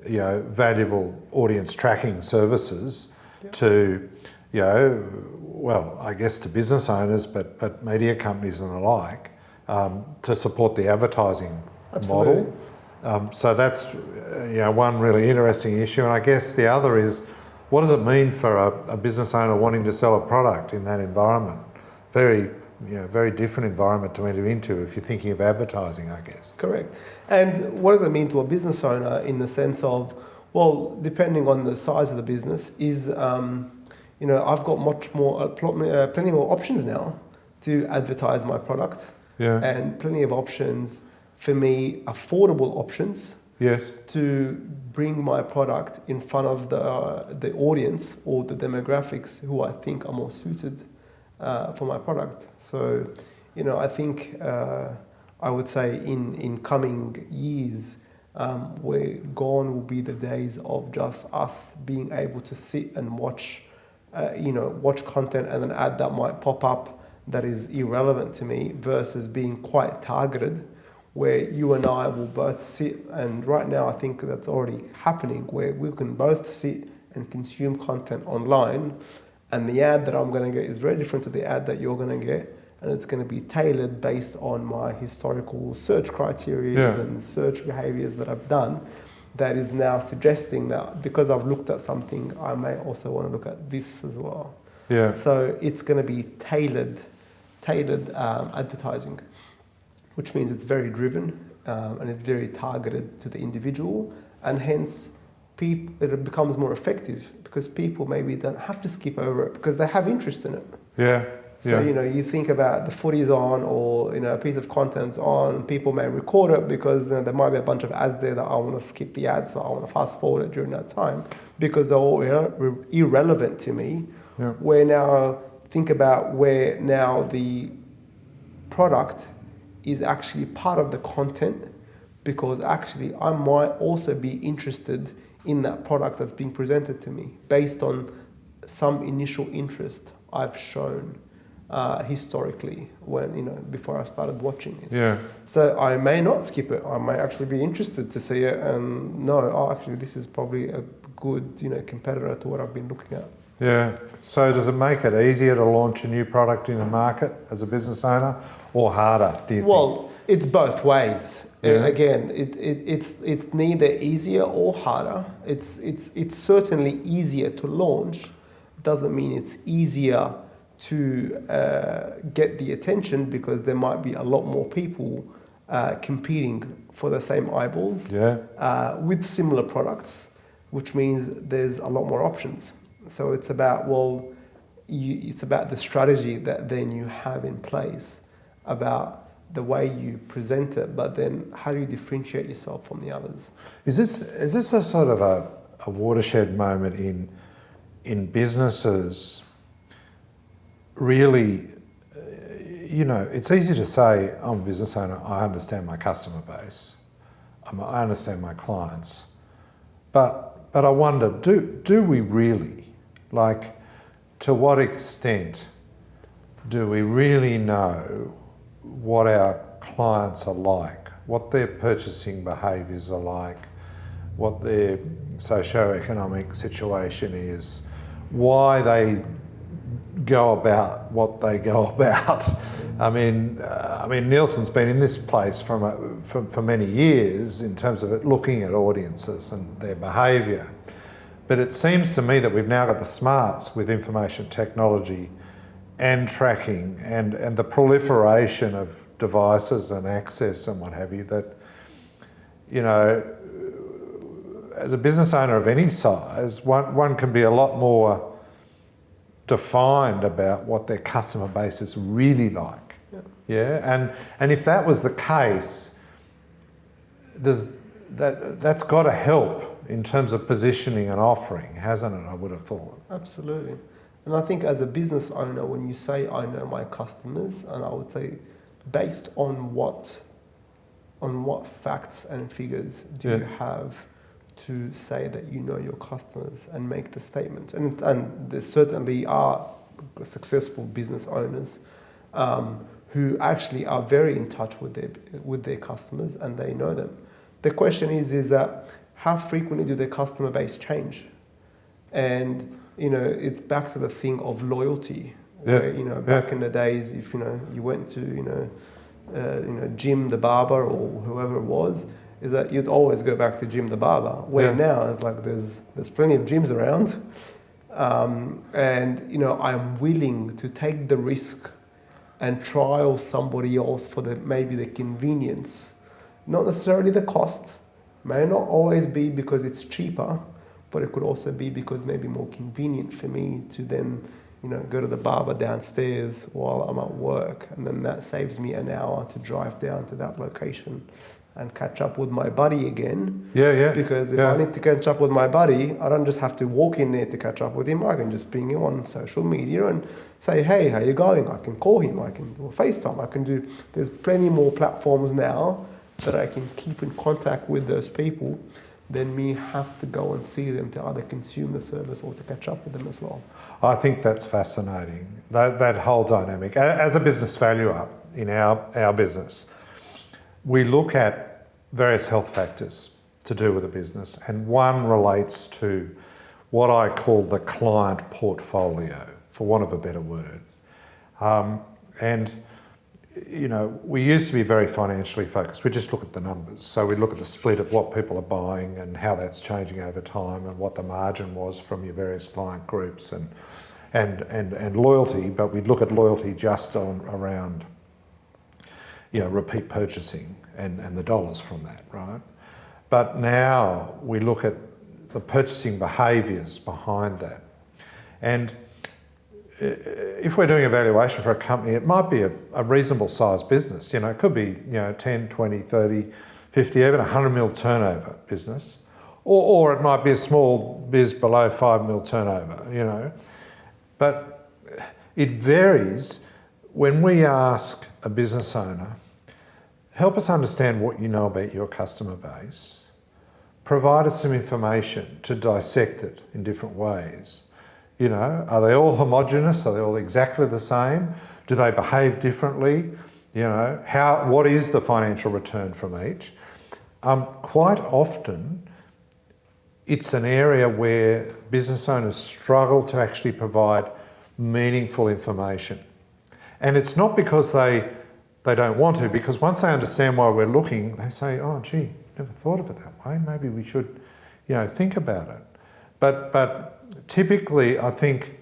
valuable audience tracking services to, I guess to business owners, but media companies and the like, to support the advertising model. So that's one really interesting issue, and I guess the other is, what does it mean for a business owner wanting to sell a product in that environment? Very different environment to enter into if you're thinking of advertising, I guess. Correct. And what does it mean to a business owner in the sense of, well, depending on the size of the business, is I've got plenty more options now to advertise my product, and plenty of options. For me, affordable options to bring my product in front of the audience or the demographics who I think are more suited for my product. So, I think I would say in coming years, where gone will be the days of just us being able to sit and watch content and an ad that might pop up that is irrelevant to me versus being quite targeted, where you and I will both sit, and right now I think that's already happening, where we can both sit and consume content online, and the ad that I'm going to get is very different to the ad that you're going to get, and it's going to be tailored based on my historical search criteria and search behaviors that I've done, that is now suggesting that because I've looked at something, I may also want to look at this as well. So it's going to be tailored advertising, which means it's very driven, and it's very targeted to the individual, and hence it becomes more effective because people maybe don't have to skip over it because they have interest in it. Yeah. So, you think about the footy's on, or, a piece of content's on, people may record it because there might be a bunch of ads there that I want to skip the ads, so I want to fast forward it during that time because they're all irrelevant to me. Yeah. Where now, think about where now the product is actually part of the content, because actually I might also be interested in that product that's being presented to me based on some initial interest I've shown historically when before I started watching this. Yeah. So I may not skip it. I may actually be interested to see it and know, actually this is probably a good competitor to what I've been looking at. Yeah. So does it make it easier to launch a new product in a market as a business owner, or harder, do you think? Well, it's both ways. Yeah. Again, it's neither easier or harder. It's certainly easier to launch. Doesn't mean it's easier to get the attention, because there might be a lot more people competing for the same eyeballs with similar products, which means there's a lot more options. So it's about it's about the strategy that then you have in place, about the way you present it, but then how do you differentiate yourself from the others? Is this a sort of a watershed moment in businesses? Really, it's easy to say, I'm a business owner, I understand my customer base, I understand my clients, but I wonder, do we really? Like, to what extent do we really know what our clients are like, what their purchasing behaviours are like, what their socio-economic situation is, why they go about what they go about? I mean, Nielsen's been in this place for many years in terms of it looking at audiences and their behaviour. But it seems to me that we've now got the smarts with information technology and tracking and the proliferation of devices and access and what have you, that, as a business owner of any size, one can be a lot more defined about what their customer base is really like. And if that was the case, that's got to help in terms of positioning and offering, hasn't it? I would have thought. Absolutely. And I think as a business owner, when you say I know my customers, and I would say based on what facts and figures do you have to say that you know your customers and make the statement? And there certainly are successful business owners who actually are very in touch with their customers and they know them. The question is that how frequently do their customer base change? And it's back to the thing of loyalty. Where back in the days, if you went to Jim the barber or whoever it was, is that you'd always go back to Jim the barber. Where now it's like there's plenty of gyms around, and I'm willing to take the risk and trial somebody else for maybe the convenience, not necessarily the cost. May not always be because it's cheaper, but it could also be because maybe more convenient for me to then, go to the barber downstairs while I'm at work, and then that saves me an hour to drive down to that location and catch up with my buddy again. Because if I need to catch up with my buddy, I don't just have to walk in there to catch up with him. I can just ping him on social media and say, hey, how you going? I can call him. I can do a FaceTime. There's plenty more platforms now that I can keep in contact with those people than me have to go and see them to either consume the service or to catch up with them as well. I think that's fascinating, that whole dynamic. As a business valuer in our business, we look at various health factors to do with a business, and one relates to what I call the client portfolio, for want of a better word. We used to be very financially focused. We just look at the numbers. So we look at the split of what people are buying and how that's changing over time and what the margin was from your various client groups and loyalty, but we'd look at loyalty just around repeat purchasing and the dollars from that, right? But now we look at the purchasing behaviours behind that. And if we're doing a valuation for a company, it might be a reasonable sized business. It could be 10, 20, 30, 50, even 100 mil turnover business. Or it might be a small biz below 5 mil turnover, But it varies. When we ask a business owner, help us understand what you know about your customer base, provide us some information to dissect it in different ways. Are they all homogenous? Are they all exactly the same? Do they behave differently? What is the financial return from each? Quite often, it's an area where business owners struggle to actually provide meaningful information. And it's not because they don't want to, because once they understand why we're looking, they say, oh, gee, never thought of it that way. Maybe we should, think about it. But typically, I think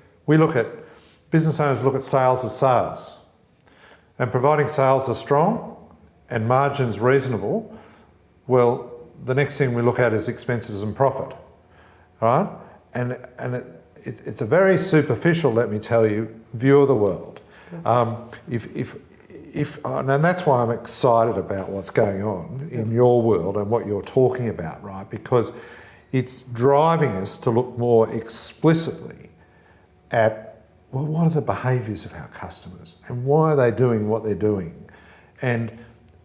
business owners look at sales as sales. And providing sales are strong and margins reasonable, well, the next thing we look at is expenses and profit, right? And it's a very superficial, let me tell you, view of the world. And that's why I'm excited about what's going on in your world and what you're talking about, right? Because it's driving us to look more explicitly at, well, what are the behaviours of our customers and why are they doing what they're doing? And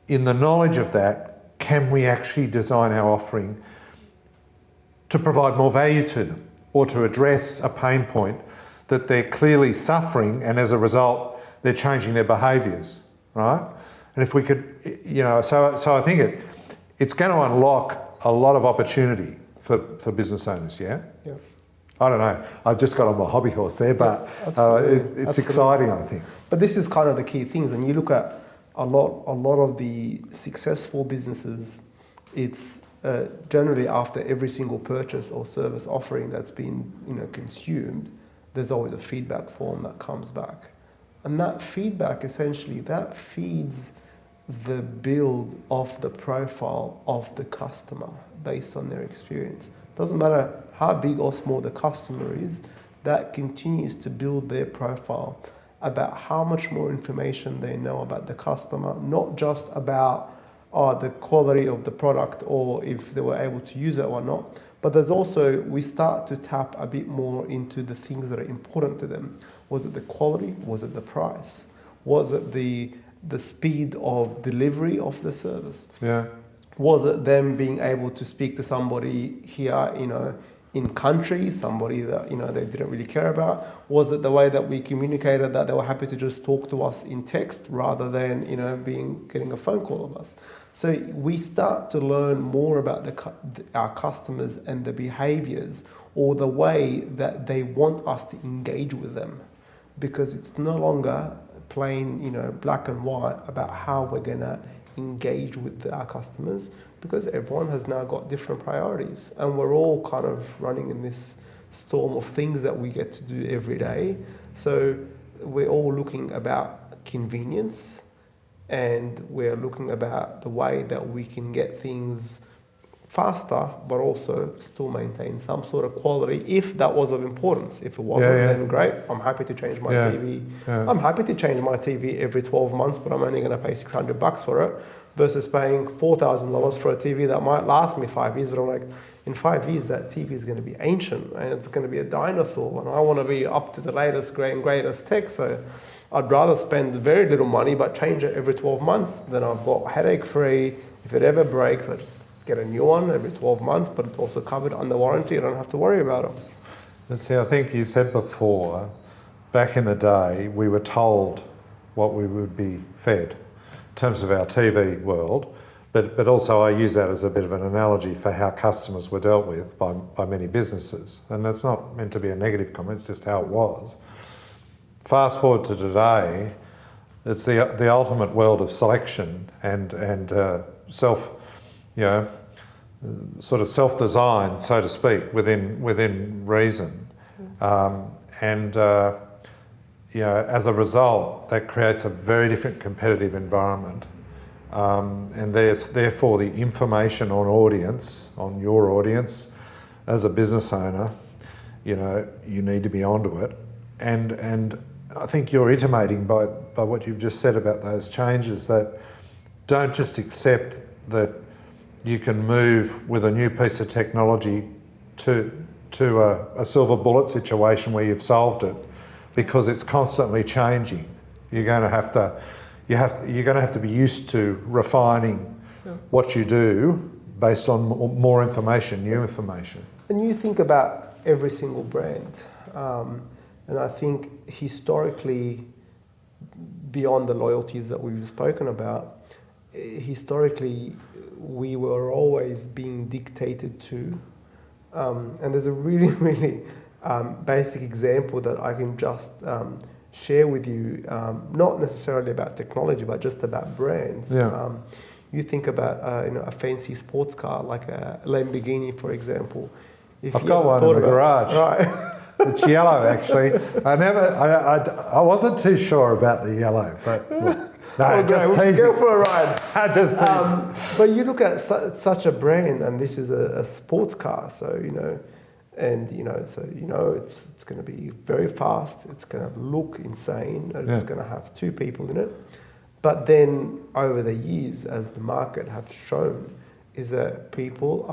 in the knowledge of that, can we actually design our offering to provide more value to them or to address a pain point that they're clearly suffering, and as a result, they're changing their behaviours, right? And if we could, so I think it's going to unlock a lot of opportunity for business owners, yeah? Yeah. I don't know. I've just got on my hobby horse there, but it's exciting, I think. But this is kind of the key things, and you look at a lot of the successful businesses, it's generally after every single purchase or service offering that's been consumed, there's always a feedback form that comes back. And that feedback, essentially, that feeds the build of the profile of the customer based on their experience. Doesn't matter how big or small the customer is, that continues to build their profile about how much more information they know about the customer, not just about the quality of the product or if they were able to use it or not. But there's also, we start to tap a bit more into the things that are important to them. Was it the quality? Was it the price? Was it the speed of delivery of the service? Yeah. Was it them being able to speak to somebody here, in country, somebody that, they didn't really care about? Was it the way that we communicated that they were happy to just talk to us in text rather than, getting a phone call of us? So we start to learn more about our customers and the behaviors or the way that they want us to engage with them, because it's no longer plain, black and white about how we're going to engage with our customers, because everyone has now got different priorities and we're all kind of running in this storm of things that we get to do every day. So we're all looking about convenience, and we're looking about the way that we can get things faster, but also still maintain some sort of quality if that was of importance. If it wasn't, then great, I'm happy to change my TV. Yeah. I'm happy to change my TV every 12 months, but I'm only going to pay $600 for it versus paying $4,000 for a TV that might last me 5 years. But I'm like, in 5 years, that TV is going to be ancient and it's going to be a dinosaur, and I want to be up to the latest greatest tech. So I'd rather spend very little money but change it every 12 months than I've got headache-free. If it ever breaks, I just get a new one every 12 months, but it's also covered under warranty. I don't have to worry about it. And see, I think you said before, back in the day, we were told what we would be fed in terms of our TV world, but also I use that as a bit of an analogy for how customers were dealt with by many businesses. And that's not meant to be a negative comment, it's just how it was. Fast forward to today, it's the ultimate world of selection and sort of self-design, so to speak, within reason. As a result, that creates a very different competitive environment and there's therefore the information on your audience, as a business owner, you need to be onto it. And I think you're intimating by what you've just said about those changes, that don't just accept that you can move with a new piece of technology to a silver bullet situation where you've solved it, because it's constantly changing. You're going to have to be used to refining what you do based on more information, new information. And you think about every single brand, and I think historically, beyond the loyalties that we've spoken about, historically we were always being dictated to. And there's a really, really basic example that I can just share with you, not necessarily about technology, but just about brands. Yeah. You think about a fancy sports car like a Lamborghini, for example. I've got one in the garage. Right. It's yellow, actually. I wasn't too sure about the yellow, but look, no, just teasing. Go for a ride. Just teasing. But you look at such a brand, and this is a sports car, so it's going to be very fast. It's going to look insane, and it's going to have 2 people in it. But then over the years, as the market have shown, is that people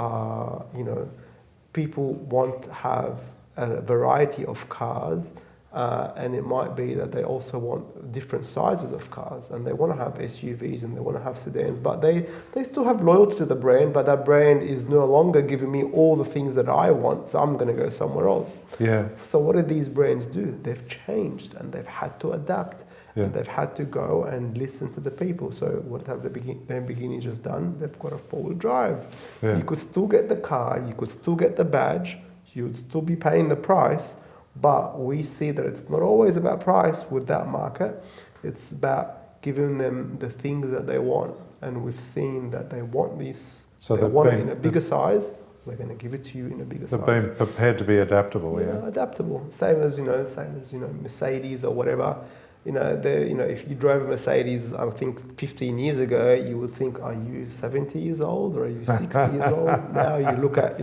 want to have a variety of cars, and it might be that they also want different sizes of cars, and they want to have SUVs and they want to have sedans, but they still have loyalty to the brand, but that brand is no longer giving me all the things that I want, so I'm going to go somewhere else. Yeah. So what did these brands do? They've changed, and they've had to adapt. Yeah. And they've had to go and listen to the people. So what have the Lamborghini just done? They've got a 4-wheel drive. Yeah. You could still get the car, you could still get the badge, you'd still be paying the price, but we see that it's not always about price with that market. It's about giving them the things that they want. And we've seen that they want these, so they want it in a bigger size. We're going to give it to you in a bigger size. They've been prepared to be adaptable, yeah. Adaptable. Same as Mercedes or whatever. If you drove a Mercedes, I think 15 years ago, you would think, are you 70 years old or are you 60 years old? Now you look at,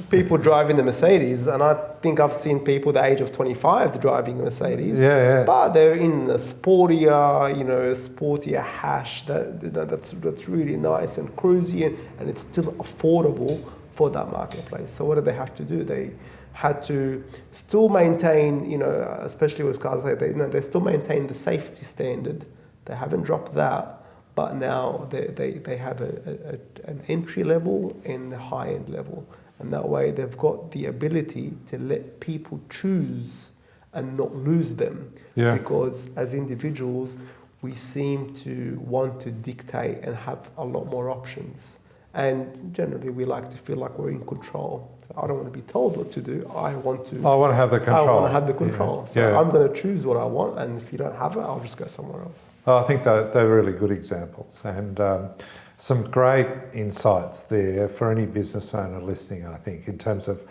people driving the Mercedes, and I think I've seen people the age of 25 driving a Mercedes. Yeah. But they're in a sportier hash that's really nice and cruisy, and it's still affordable for that marketplace. So what do they have to do? They had to still maintain, especially with cars like they still maintain the safety standard. They haven't dropped that, but now they have an entry level and the high end level, and that way they've got the ability to let people choose and not lose them. Yeah. Because as individuals, we seem to want to dictate and have a lot more options. And generally, we like to feel like we're in control. So I don't want to be told what to do. I want to have the control. I want to have the control. Yeah. So I'm going to choose what I want, and if you don't have it, I'll just go somewhere else. I think they're really good examples, and some great insights there for any business owner listening, I think, in terms of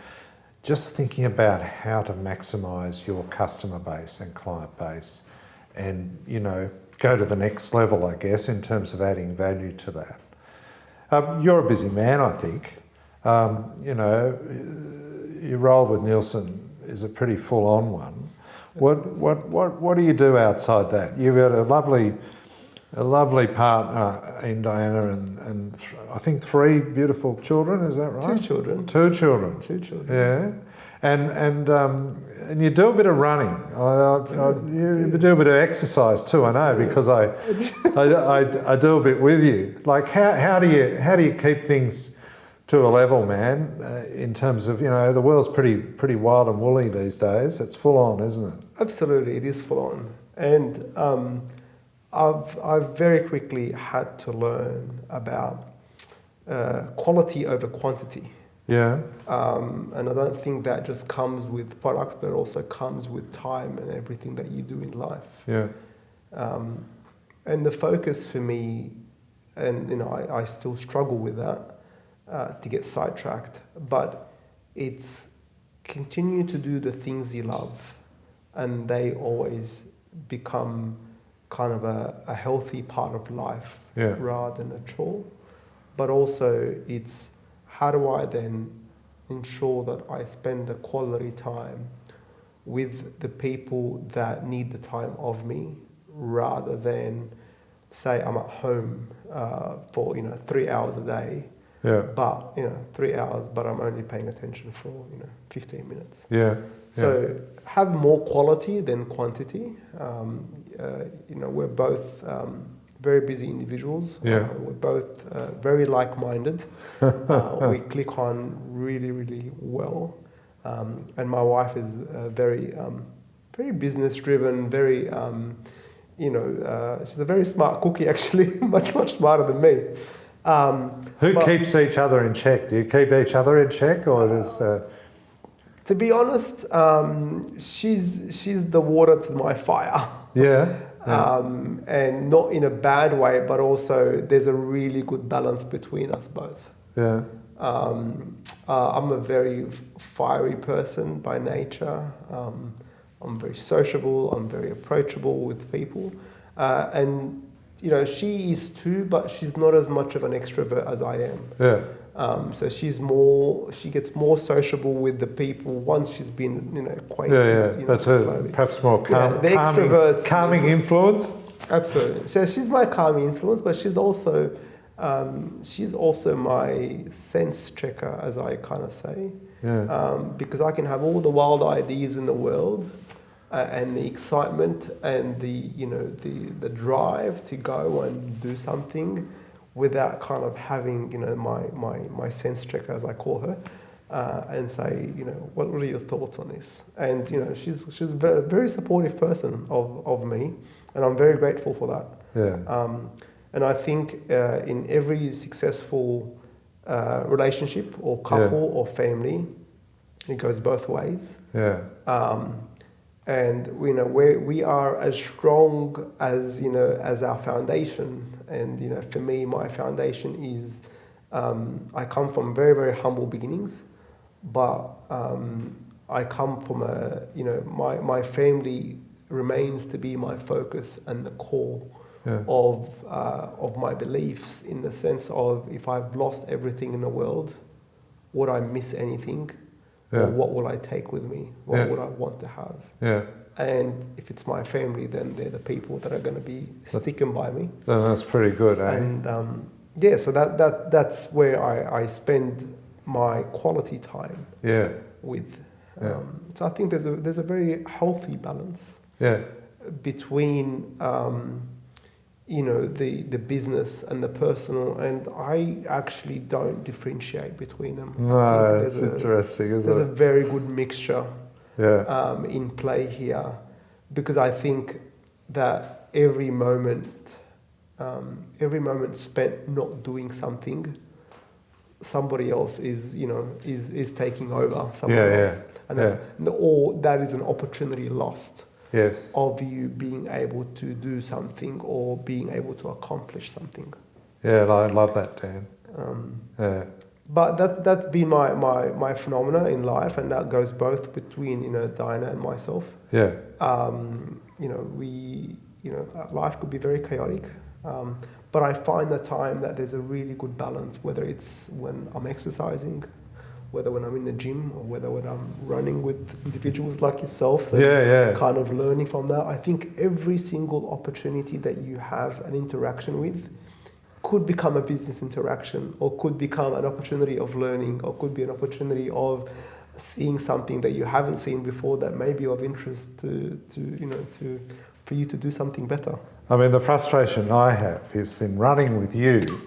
just thinking about how to maximise your customer base and client base, and, go to the next level, I guess, in terms of adding value to that. You're a busy man, I think. Your role with Nielsen is a pretty full-on one. What do you do outside that? You've got a lovely partner in Diana, and I think 3 beautiful children. Is that right? 2 children. 2 children. 2 children. Yeah, and you do a bit of running. You do a bit of exercise too. I know, because I do a bit with you. Like how do you keep things to a level, man? In terms of the world's pretty wild and woolly these days. It's full on, isn't it? Absolutely, it is full on. And I've very quickly had to learn about quality over quantity. Yeah. And I don't think that just comes with products, but it also comes with time and everything that you do in life. Yeah. And the focus for me, and I still struggle with that, to get sidetracked, but it's continue to do the things you love, and they always become kind of a healthy part of life Yeah. rather than a chore. But also it's how do I then ensure that I spend a quality time with the people that need the time of me, rather than say I'm at home for 3 hours a day, Yeah. but 3 hours, but I'm only paying attention for 15 minutes. Yeah. So have more quality than quantity. We're both very busy individuals. Yeah. We're both very like-minded. We click on really, really well. And my wife is very business-driven, very, she's a very smart cookie, actually, much smarter than me. Who keeps each other in check? Do you keep each other in check, or does? To be honest, she's the water to my fire. Yeah. And not in a bad way, but also there's a really good balance between us both. Yeah. I'm a very fiery person by nature. I'm very sociable. I'm very approachable with people. And she is too, but she's not as much of an extrovert as I am. Yeah. So she gets more sociable with the people once she's been, acquainted. Yeah. That's perhaps more calming influence. Absolutely. So she's my calming influence, but she's also my sense checker, as I kind of say. Yeah. Because I can have all the wild ideas in the world, and the excitement and the drive to go and do something, without kind of having my sense checker, as I call her, and say what are your thoughts on this? And she's a very, very supportive person of me, and I'm very grateful for that. Yeah. And I think in every successful relationship or couple or family, it goes both ways. Yeah. And we are as strong as as our foundation. And for me, my foundation is I come from very, very humble beginnings, but I come from my family remains to be my focus and the core of my beliefs, in the sense of, if I've lost everything in the world, would I miss anything? Or what will I take with me? What would I want to have? Yeah. And if it's my family, then they're the people that are going to be sticking by me. That's pretty good, eh? And so that's where I spend my quality time with. So I think there's a very healthy balance between the business and the personal, and I actually don't differentiate between them. No, it's interesting, isn't it? There's a very good mixture in play here, because I think that every moment spent not doing something, somebody else is taking over somebody else, and that is an opportunity lost. Yes. Of you being able to do something or being able to accomplish something. Yeah, I love that, Dan. But that's been my phenomena in life, and that goes both between Diana and myself. Yeah. Life could be very chaotic, but I find the time that there's a really good balance, whether it's when I'm exercising, whether when I'm in the gym, or whether when I'm running with individuals like yourself. So kind of learning from that. I think every single opportunity that you have an interaction with could become a business interaction, or could become an opportunity of learning, or could be an opportunity of seeing something that you haven't seen before that may be of interest for you to do something better. I mean, the frustration I have is in running with you,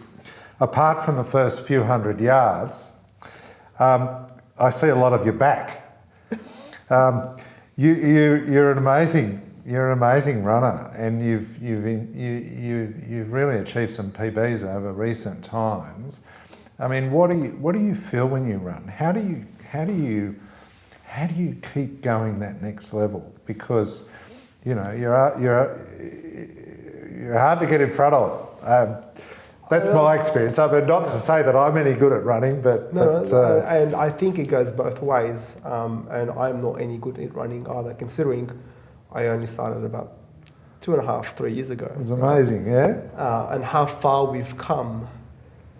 apart from the first few hundred yards, I see a lot of your back. You're an amazing runner, and you've really achieved some PBs over recent times. I mean, what do you feel when you run? How do you keep going that next level? Because you're hard to get in front of. That's my experience. I mean, not to say that I'm any good at running, but... and I think it goes both ways. And I'm not any good at running either, considering I only started about 3 years ago. It's amazing, yeah? And how far we've come.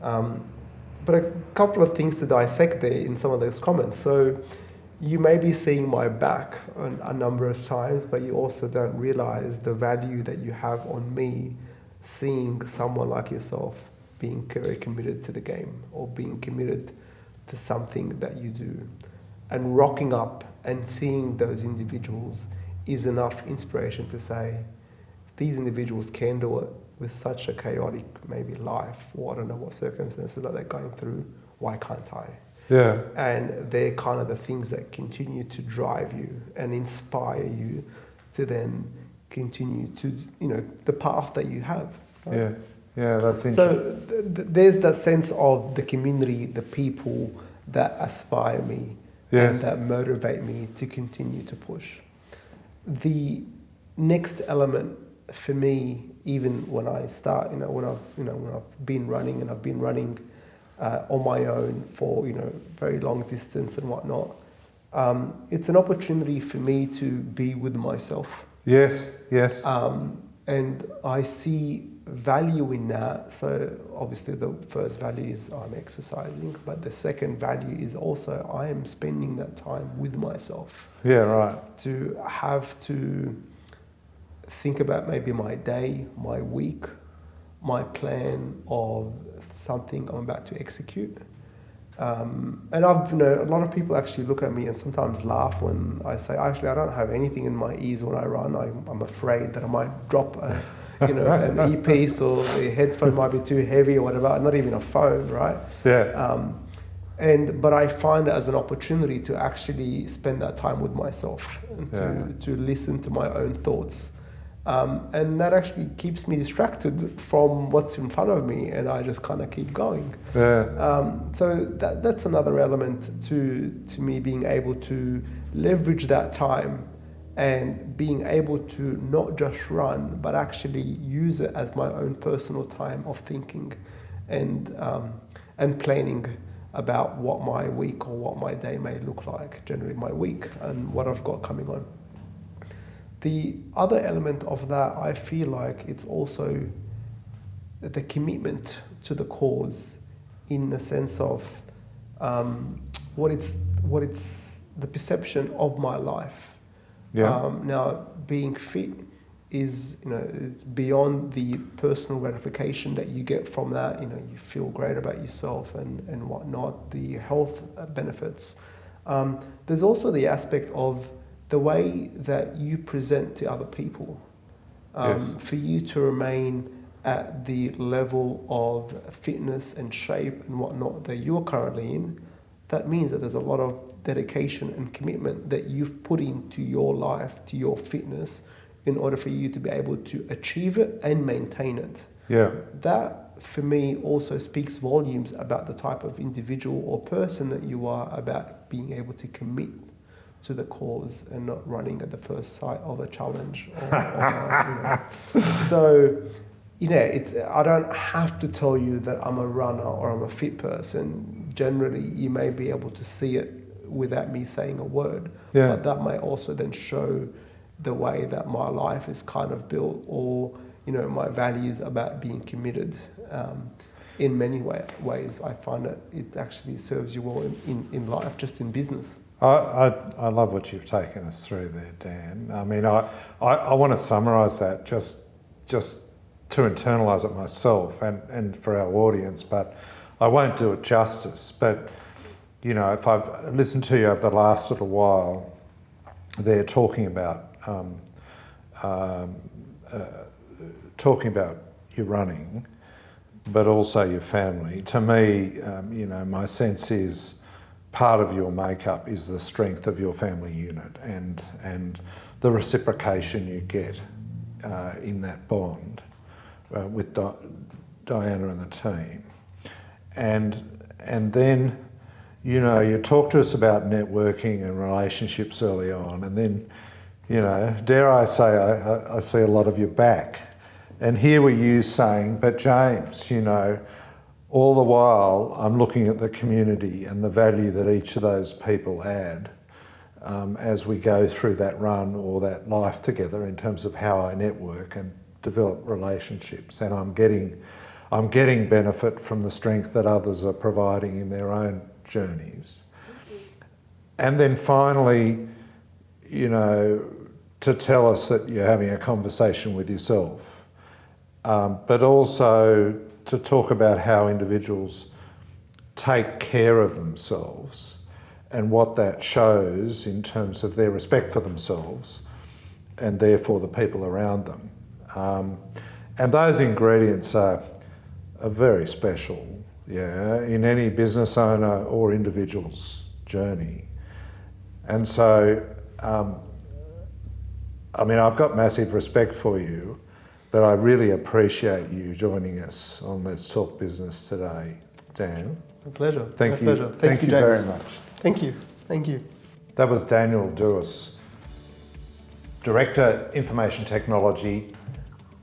But a couple of things to dissect there in some of those comments. So you may be seeing my back a number of times, but you also don't realize the value that you have on me seeing someone like yourself being very committed to the game or being committed to something that you do. And rocking up and seeing those individuals is enough inspiration to say, these individuals can do it with such a chaotic maybe life, or I don't know what circumstances that they're going through, why can't I? Yeah. And they're kind of the things that continue to drive you and inspire you to then continue to, the path that you have. Right? Yeah, that's interesting. So there's that sense of the community, the people that aspire me and that motivate me to continue to push. The next element for me, even when I start, when I've been running, and I've been running on my own for very long distance and whatnot, it's an opportunity for me to be with myself. Yes. And I see value in that. So obviously the first value is I'm exercising, but the second value is also I am spending that time with myself. Yeah, right. To have to think about maybe my day, my week, my plan of something I'm about to execute. And I've, a lot of people actually look at me and sometimes laugh when I say, actually, I don't have anything in my ears when I run. I'm afraid that I might drop an earpiece, or the headphone might be too heavy or whatever. Not even a phone, right? Yeah. But I find it as an opportunity to actually spend that time with myself and to listen to my own thoughts. And that actually keeps me distracted from what's in front of me, and I just kind of keep going. Yeah. So that's another element to me being able to leverage that time and being able to not just run, but actually use it as my own personal time of thinking and planning about what my week or what my day may look like, generally my week, and what I've got coming on. The other element of that, I feel like it's also the commitment to the cause, in the sense of what it's the perception of my life. Yeah. Now, being fit is, it's beyond the personal gratification that you get from that. You feel great about yourself and whatnot, the health benefits. There's also the aspect of the way that you present to other people. For you to remain at the level of fitness and shape and whatnot that you're currently in, that means that there's a lot of dedication and commitment that you've put into your life, to your fitness, in order for you to be able to achieve it and maintain it. Yeah. That, for me, also speaks volumes about the type of individual or person that you are, about being able to commit to the cause and not running at the first sight of a challenge. So, I don't have to tell you that I'm a runner or I'm a fit person. Generally, you may be able to see it without me saying a word. Yeah. But that may also then show the way that my life is kind of built, or, my values about being committed. In many ways, I find that it actually serves you well in life, just in business. I love what you've taken us through there, Dan. I mean, I want to summarise that just to internalise it myself and for our audience, but I won't do it justice. But, if I've listened to you over the last little while, they're talking about your running, but also your family. To me, my sense is part of your makeup is the strength of your family unit and the reciprocation you get in that bond with Diana and the team. And then, you talk to us about networking and relationships early on, and then, dare I say, I see a lot of your back. And here were you saying, but James, all the while I'm looking at the community and the value that each of those people add. as we go through that run or that life together in terms of how I network and develop relationships. And I'm getting benefit from the strength that others are providing in their own journeys. And then finally, to tell us that you're having a conversation with yourself, but also to talk about how individuals take care of themselves and what that shows in terms of their respect for themselves and therefore the people around them. And those ingredients are very special, in any business owner or individual's journey. And so, I've got massive respect for you, but I really appreciate you joining us on Let's Talk Business today, Dan. A pleasure. Thank you. Pleasure. Thank you James. very much. Thank you. Thank you. That was Danyal Dous, Director Information Technology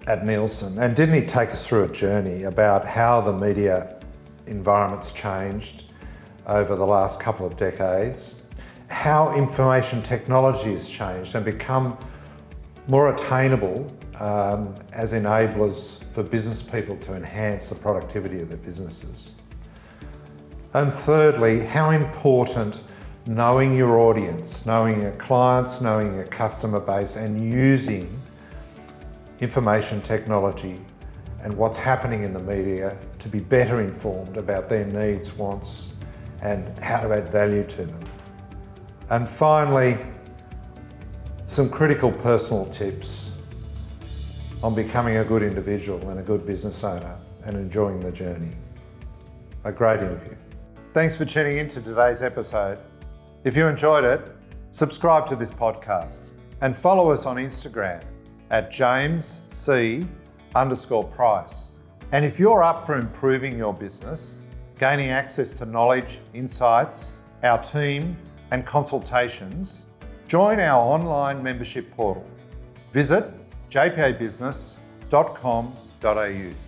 at Nielsen. And didn't he take us through a journey about how the media environment's changed over the last couple of decades, how information technology has changed and become more attainable as enablers for business people to enhance the productivity of their businesses. And thirdly, how important knowing your audience, knowing your clients, knowing your customer base, and using information technology and what's happening in the media to be better informed about their needs, wants, and how to add value to them. And finally, some critical personal tips on becoming a good individual and a good business owner and enjoying the journey. A great interview. Thanks for tuning in to today's episode. If you enjoyed it, subscribe to this podcast and follow us on Instagram at JamesC_Price. And if you're up for improving your business, gaining access to knowledge, insights, our team, and consultations, join our online membership portal. Visit jpabusiness.com.au.